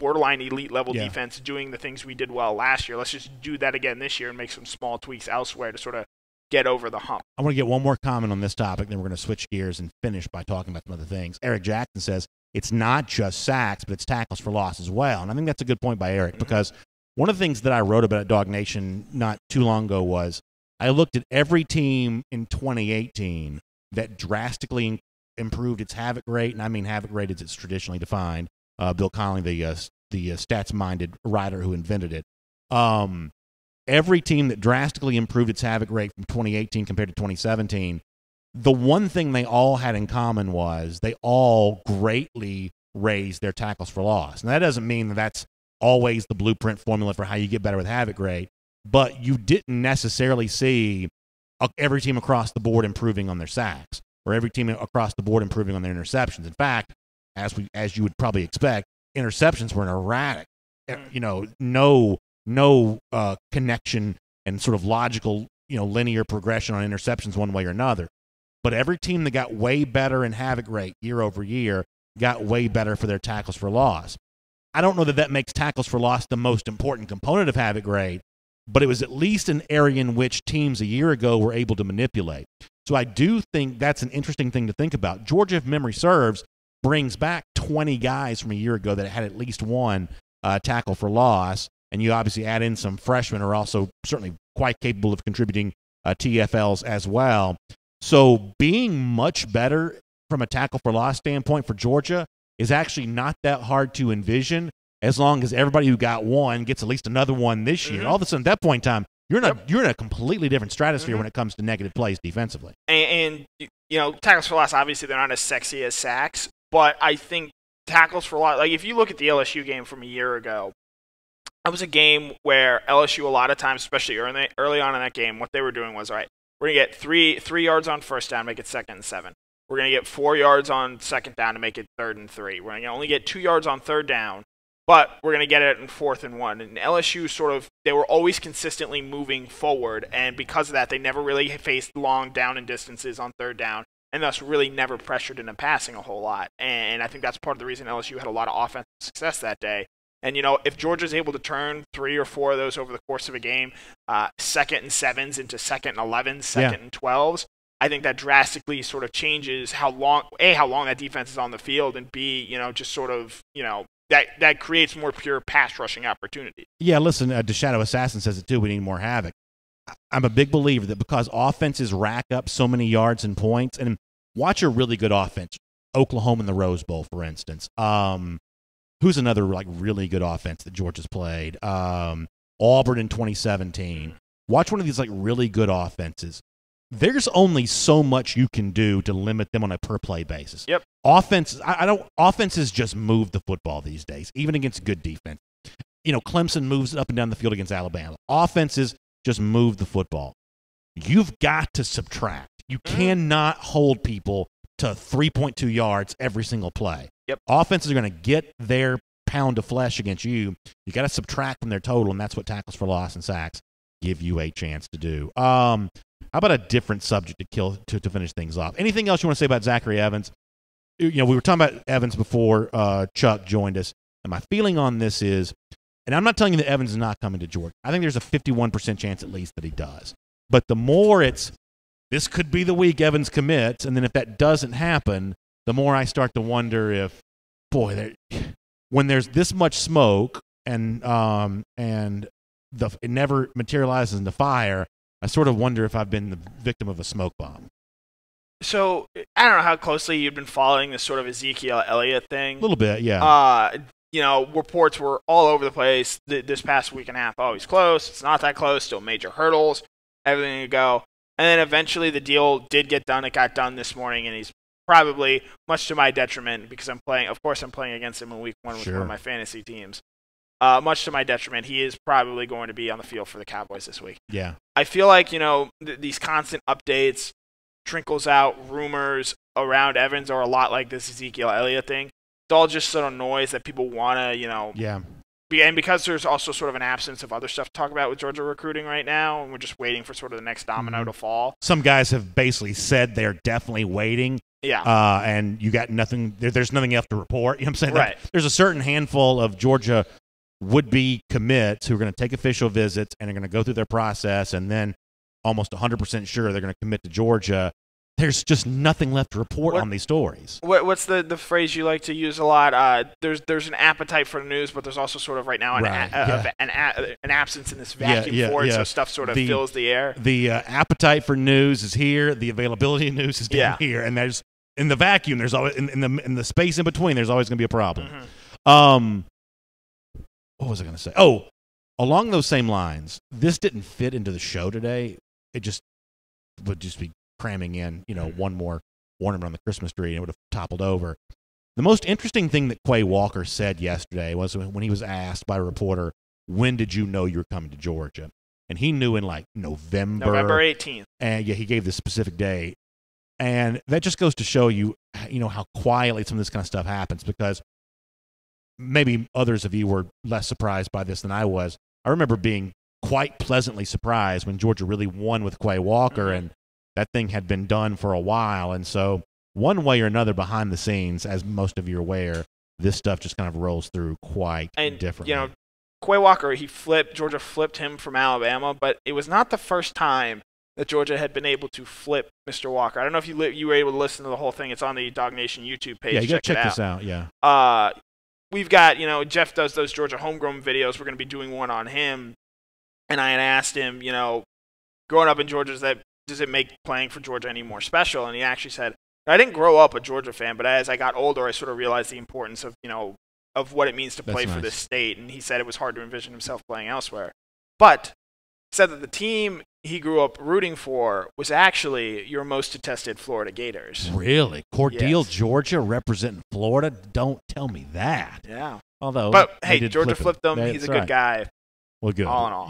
borderline elite level defense doing the things we did well last year. Let's just do that again this year and make some small tweaks elsewhere to sort of get over the hump. I want to get one more comment on this topic, then we're going to switch gears and finish by talking about some other things. Eric Jackson says it's not just sacks, but it's tackles for loss as well. And I think that's a good point by Eric, because one of the things that I wrote about at DawgNation not too long ago was I looked at every team in 2018 that drastically improved its havoc rate, and I mean havoc rate as it's traditionally defined. Bill Connolly, the stats-minded writer who invented it. Every team that drastically improved its havoc rate from 2018 compared to 2017, the one thing they all had in common was they all greatly raised their tackles for loss. And that doesn't mean that that's always the blueprint formula for how you get better with havoc rate, but you didn't necessarily see every team across the board improving on their sacks or every team across the board improving on their interceptions. In fact, as you would probably expect, interceptions were erratic. No connection and sort of logical, linear progression on interceptions one way or another. But every team that got way better in havoc rate year over year got way better for their tackles for loss. I don't know that makes tackles for loss the most important component of havoc rate, but it was at least an area in which teams a year ago were able to manipulate. So I do think that's an interesting thing to think about. Georgia, if memory serves, brings back 20 guys from a year ago that had at least one tackle for loss. And you obviously add in some freshmen who are also certainly quite capable of contributing TFLs as well. So being much better from a tackle for loss standpoint for Georgia is actually not that hard to envision as long as everybody who got one gets at least another one this year. All of a sudden, at that point in time, you're in a completely different stratosphere when it comes to negative plays defensively. And tackles for loss, obviously they're not as sexy as sacks, but I think tackles for loss, like if you look at the LSU game from a year ago, it was a game where LSU a lot of times, especially early on in that game, what they were doing was, all right, we're going to get three yards on first down, make it 2nd and 7. We're going to get 4 yards on 2nd down to make it 3rd and 3. We're going to only get 2 yards on 3rd down, but we're going to get it in 4th and 1. And LSU they were always consistently moving forward, and because of that, they never really faced long down and distances on 3rd down, and thus really never pressured into passing a whole lot. And I think that's part of the reason LSU had a lot of offensive success that day. And, if Georgia's able to turn 3 or 4 of those over the course of a game, 2nd and 7s into 2nd and 11s, 2nd and 12s, I think that drastically sort of changes how long that defense is on the field, and B, just sort of, that creates more pure pass rushing opportunity. Yeah, listen, the Shadow Assassin says it too, we need more havoc. I'm a big believer that because offenses rack up so many yards and points, and watch a really good offense, Oklahoma in the Rose Bowl, for instance. Who's another really good offense that Georgia's played? Auburn in 2017. Watch one of these really good offenses. There's only so much you can do to limit them on a per play basis. Yep. Offenses just move the football these days, even against good defense. Clemson moves it up and down the field against Alabama. Offenses just move the football. You've got to subtract. You cannot hold people to 3.2 yards every single play. Yep. Offenses are going to get their pound of flesh against you. You got to subtract from their total, and that's what tackles for loss and sacks give you a chance to do. How about a different subject to finish things off? Anything else you want to say about Zachary Evans? We were talking about Evans before Chuck joined us, and my feeling on this is And I'm not telling you that Evans is not coming to Georgia. I think there's a 51% chance at least that he does. But the more this could be the week Evans commits, and then if that doesn't happen, the more I start to wonder if, boy, when there's this much smoke and it never materializes into fire, I sort of wonder if I've been the victim of a smoke bomb. So I don't know how closely you've been following this sort of Ezekiel Elliott thing. A little bit, yeah. Reports were all over the place this past week and a half. Oh, he's close. It's not that close. Still major hurdles. Everything to go. And then eventually the deal did get done. It got done this morning, and he's probably, much to my detriment, because I'm playing against him in week 1 with one of my fantasy teams. Much to my detriment, he is probably going to be on the field for the Cowboys this week. Yeah. I feel like, these constant updates, trickles out rumors around Evans are a lot like this Ezekiel Elliott thing. It's all just sort of noise that people want to, and because there's also sort of an absence of other stuff to talk about with Georgia recruiting right now, and we're just waiting for sort of the next domino to fall. Some guys have basically said they're definitely waiting. Yeah. And you got nothing. There's nothing else to report. You know what I'm saying? Right. There's a certain handful of Georgia would-be commits who are going to take official visits and are going to go through their process, and then almost 100% sure they're going to commit to Georgia. There's just nothing left to report on these stories. What's the phrase you like to use a lot? There's an appetite for the news, but there's also sort of right now an absence in this vacuum for it, so stuff sort of fills the air. The appetite for news is here. The availability of news is down here, and there's in the vacuum. There's always in the space in between. There's always going to be a problem. What was I going to say? Oh, along those same lines, this didn't fit into the show today. It just would just be cramming in, one more ornament on the Christmas tree, and it would have toppled over. The most interesting thing that Quay Walker said yesterday was when he was asked by a reporter, when did you know you were coming to Georgia? And he knew in like November 18th. And he gave the specific day. And that just goes to show you, how quietly some of this kind of stuff happens, because maybe others of you were less surprised by this than I was. I remember being quite pleasantly surprised when Georgia really won with Quay Walker, and that thing had been done for a while. And so one way or another behind the scenes, as most of you are aware, this stuff just kind of rolls through quite differently. Quay Walker, Georgia flipped him from Alabama, but it was not the first time that Georgia had been able to flip Mr. Walker. I don't know if you were able to listen to the whole thing. It's on the DawgNation YouTube page. Yeah, you got to check this out, yeah. We've got, Jeff does those Georgia homegrown videos. We're going to be doing one on him. And I had asked him, growing up in Georgia, does it make playing for Georgia any more special? And he actually said, I didn't grow up a Georgia fan, but as I got older, I sort of realized the importance of, of what it means to play for this state. And he said it was hard to envision himself playing elsewhere. But he said that the team he grew up rooting for was actually your most detested Florida Gators. Really? Cordele, Georgia, representing Florida? Don't tell me that. Yeah. But hey, Georgia flipped him. He's a good guy. Well, good. All in all.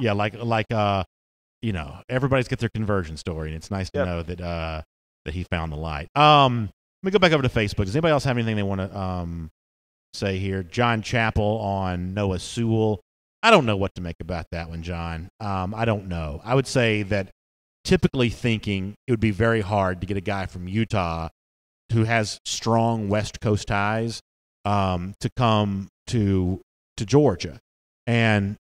Yeah, everybody's got their conversion story, and it's nice to know that he found the light. Let me go back over to Facebook. Does anybody else have anything they want to say here? John Chappell on Noah Sewell. I don't know what to make about that one, John. I don't know. I would say that typically thinking it would be very hard to get a guy from Utah who has strong West Coast ties to come to Georgia. And,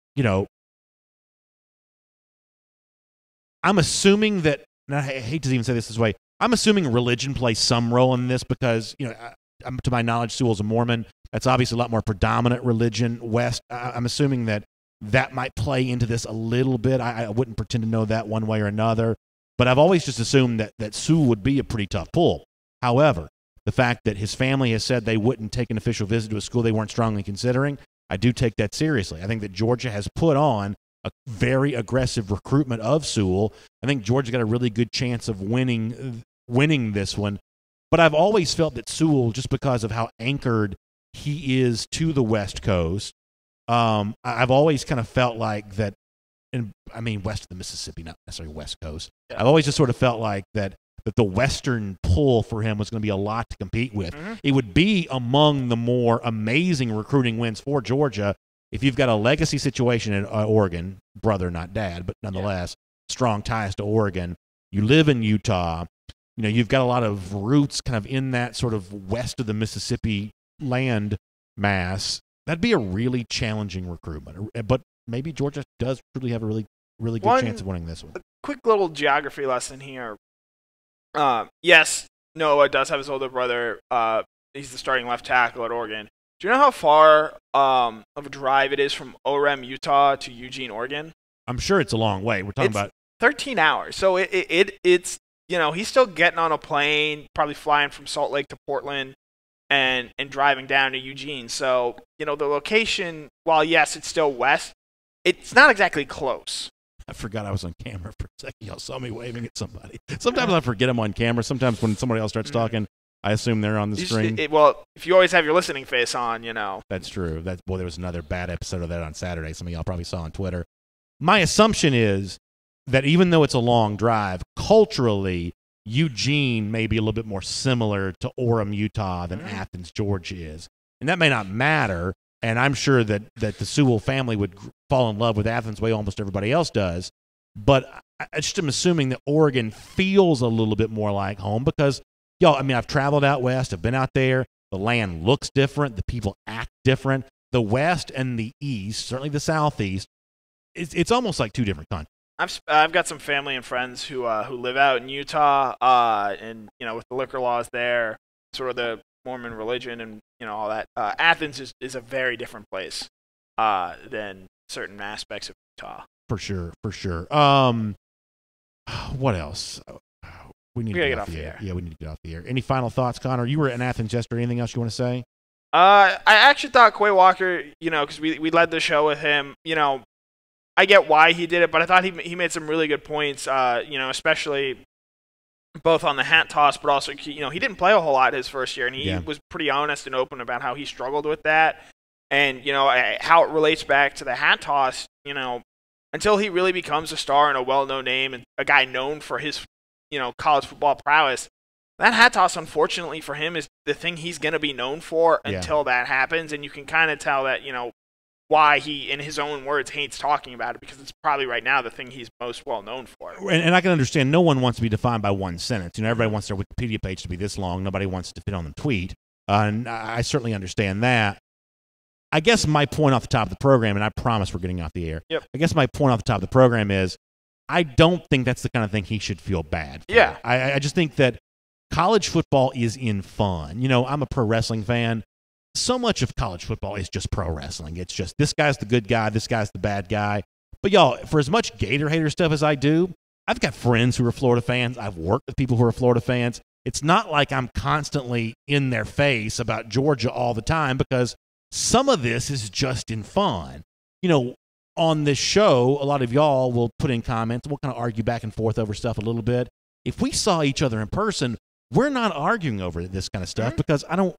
I'm assuming that, and I hate to even say this way, I'm assuming religion plays some role in this because, to my knowledge, Sewell's a Mormon. That's obviously a lot more predominant religion west. I'm assuming that might play into this a little bit. I wouldn't pretend to know that one way or another. But I've always just assumed that Sewell would be a pretty tough pull. However, the fact that his family has said they wouldn't take an official visit to a school they weren't strongly considering, I do take that seriously. I think that Georgia has put on a very aggressive recruitment of Sewell. I think Georgia got a really good chance of winning this one. But I've always felt that Sewell, just because of how anchored he is to the West Coast, I've always kind of felt like that, west of the Mississippi, not necessarily West Coast. Yeah. I've always just sort of felt like that the Western pull for him was going to be a lot to compete with. Mm-hmm. It would be among the more amazing recruiting wins for Georgia if you've got a legacy situation in Oregon, brother, not dad, but nonetheless, strong ties to Oregon. You live in Utah. You've got a lot of roots kind of in that sort of west of the Mississippi land mass. That'd be a really challenging recruitment. But maybe Georgia does truly have a really good chance of winning this one. A quick little geography lesson here. Yes, Noah does have his older brother. He's the starting left tackle at Oregon. Do you know how far of a drive it is from Orem, Utah to Eugene, Oregon? I'm sure it's a long way. We're talking about 13 hours. So it's he's still getting on a plane, probably flying from Salt Lake to Portland and driving down to Eugene. So, the location, while yes, it's still west, it's not exactly close. I forgot I was on camera for a second. Y'all saw me waving at somebody. Sometimes I forget I'm on camera. Sometimes when somebody else starts talking, I assume they're on the screen. Well, if you always have your listening face on, That's true. There was another bad episode of that on Saturday. Some of y'all probably saw on Twitter. My assumption is that even though it's a long drive, culturally, Eugene may be a little bit more similar to Orem, Utah than Athens, Georgia is. And that may not matter, and I'm sure that the Sewell family would fall in love with Athens the way almost everybody else does. But I just am assuming that Oregon feels a little bit more like home because, I've traveled out west. I've been out there. The land looks different. The people act different. The West and the East, certainly the Southeast, it's almost like two different countries. I've got some family and friends who live out in Utah, and with the liquor laws there, sort of the Mormon religion and all that. Athens is a very different place than certain aspects of Utah. For sure. What else? We need to get off the air. Yeah, we need to get off the air. Any final thoughts, Connor? You were in Athens yesterday. Anything else you want to say? I actually thought Quay Walker, because we led the show with him, I get why he did it, but I thought he made some really good points, especially both on the hat toss, but also, he didn't play a whole lot his first year, and he was pretty honest and open about how he struggled with that, and, how it relates back to the hat toss, until he really becomes a star and a well-known name and a guy known for his, college football prowess, that hat toss, unfortunately for him, is the thing he's going to be known for until that happens, and you can kind of tell that, why he, in his own words, hates talking about it, because it's probably right now the thing he's most well known for. And I can understand no one wants to be defined by one sentence. Everybody wants their Wikipedia page to be this long. Nobody wants to fit on the tweet. And I certainly understand that. I guess my point off the top of the program, and I promise we're getting off the air. Yep. I guess my point off the top of the program is I don't think that's the kind of thing he should feel bad for. Yeah. I just think that college football is in fun. I'm a pro wrestling fan. So much of college football is just pro wrestling. It's just this guy's the good guy, this guy's the bad guy. But, y'all, for as much Gator hater stuff as I do, I've got friends who are Florida fans. I've worked with people who are Florida fans. It's not like I'm constantly in their face about Georgia all the time, because some of this is just in fun. On this show, a lot of y'all will put in comments. We'll kind of argue back and forth over stuff a little bit. If we saw each other in person, we're not arguing over this kind of stuff, because I don't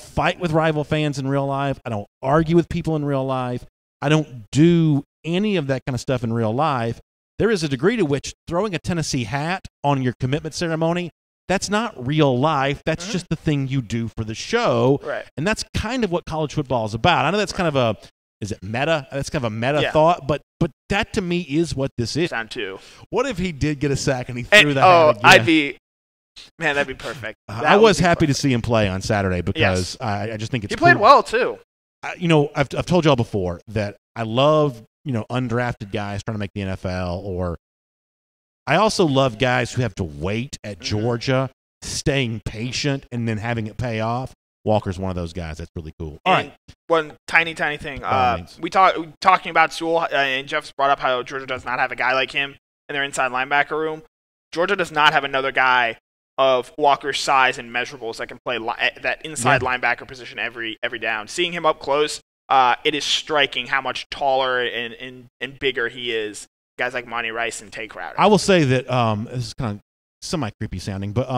fight with rival fans in real life. I don't argue with people in real life. I don't do any of that kind of stuff in real life. There is a degree to which throwing a Tennessee hat on your commitment ceremony, that's not real life. That's just the thing you do for the show. Right. And that's kind of what college football is about. I know that's kind of is it meta? That's kind of a meta thought, but that to me is what this is. Sound too. What if he did get a sack and he threw the hat again? That'd be perfect. I was happy to see him play on Saturday, because I just think it's he played well too. I've told y'all before that I love undrafted guys trying to make the NFL, or I also love guys who have to wait at Georgia, staying patient, and then having it pay off. Walker's one of those guys. That's really cool. All right. One tiny thing. We talking about Sewell, and Jeff's brought up how Georgia does not have a guy like him in their inside linebacker room. Georgia does not have another guy of Walker's size and measurables that can play that inside linebacker position every down. Seeing him up close, it is striking how much taller and bigger he is. Guys like Monty Rice and Tay Crowder. I will say that this is kind of semi-creepy sounding, but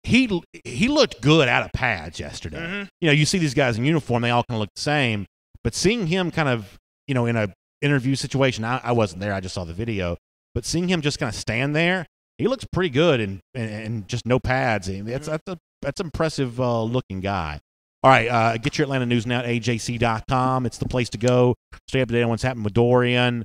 he looked good out of pads yesterday. You see these guys in uniform, they all kind of look the same, but seeing him kind of, in a interview situation, I wasn't there, I just saw the video, but seeing him just kind of stand there, he looks pretty good and just no pads. That's impressive looking guy. All right, get your Atlanta news now at AJC.com. It's the place to go. Stay up to date on what's happening with Dorian.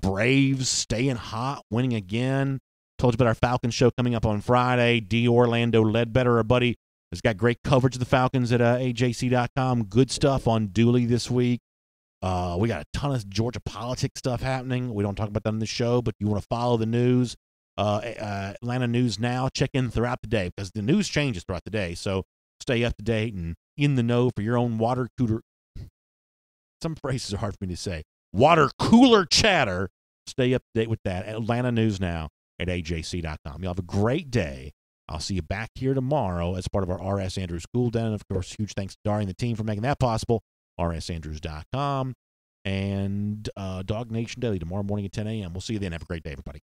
Braves staying hot, winning again. Told you about our Falcons show coming up on Friday. D. Orlando Ledbetter, our buddy, It's got great coverage of the Falcons at AJC.com. Good stuff on Dooley this week. We got a ton of Georgia politics stuff happening. We don't talk about that on the show, but you want to follow the news. Atlanta News Now. Check in throughout the day because the news changes throughout the day. So stay up to date and in the know for your own water cooler. Some phrases are hard for me to say. Water cooler chatter. Stay up to date with that. Atlanta News Now at AJC.com. You'll have a great day. I'll see you back here tomorrow as part of our R.S. Andrews Cool Down. And, of course, huge thanks to Dari and the team for making that possible. RSAndrews.com and DawgNation Daily tomorrow morning at 10 a.m. We'll see you then. Have a great day, everybody.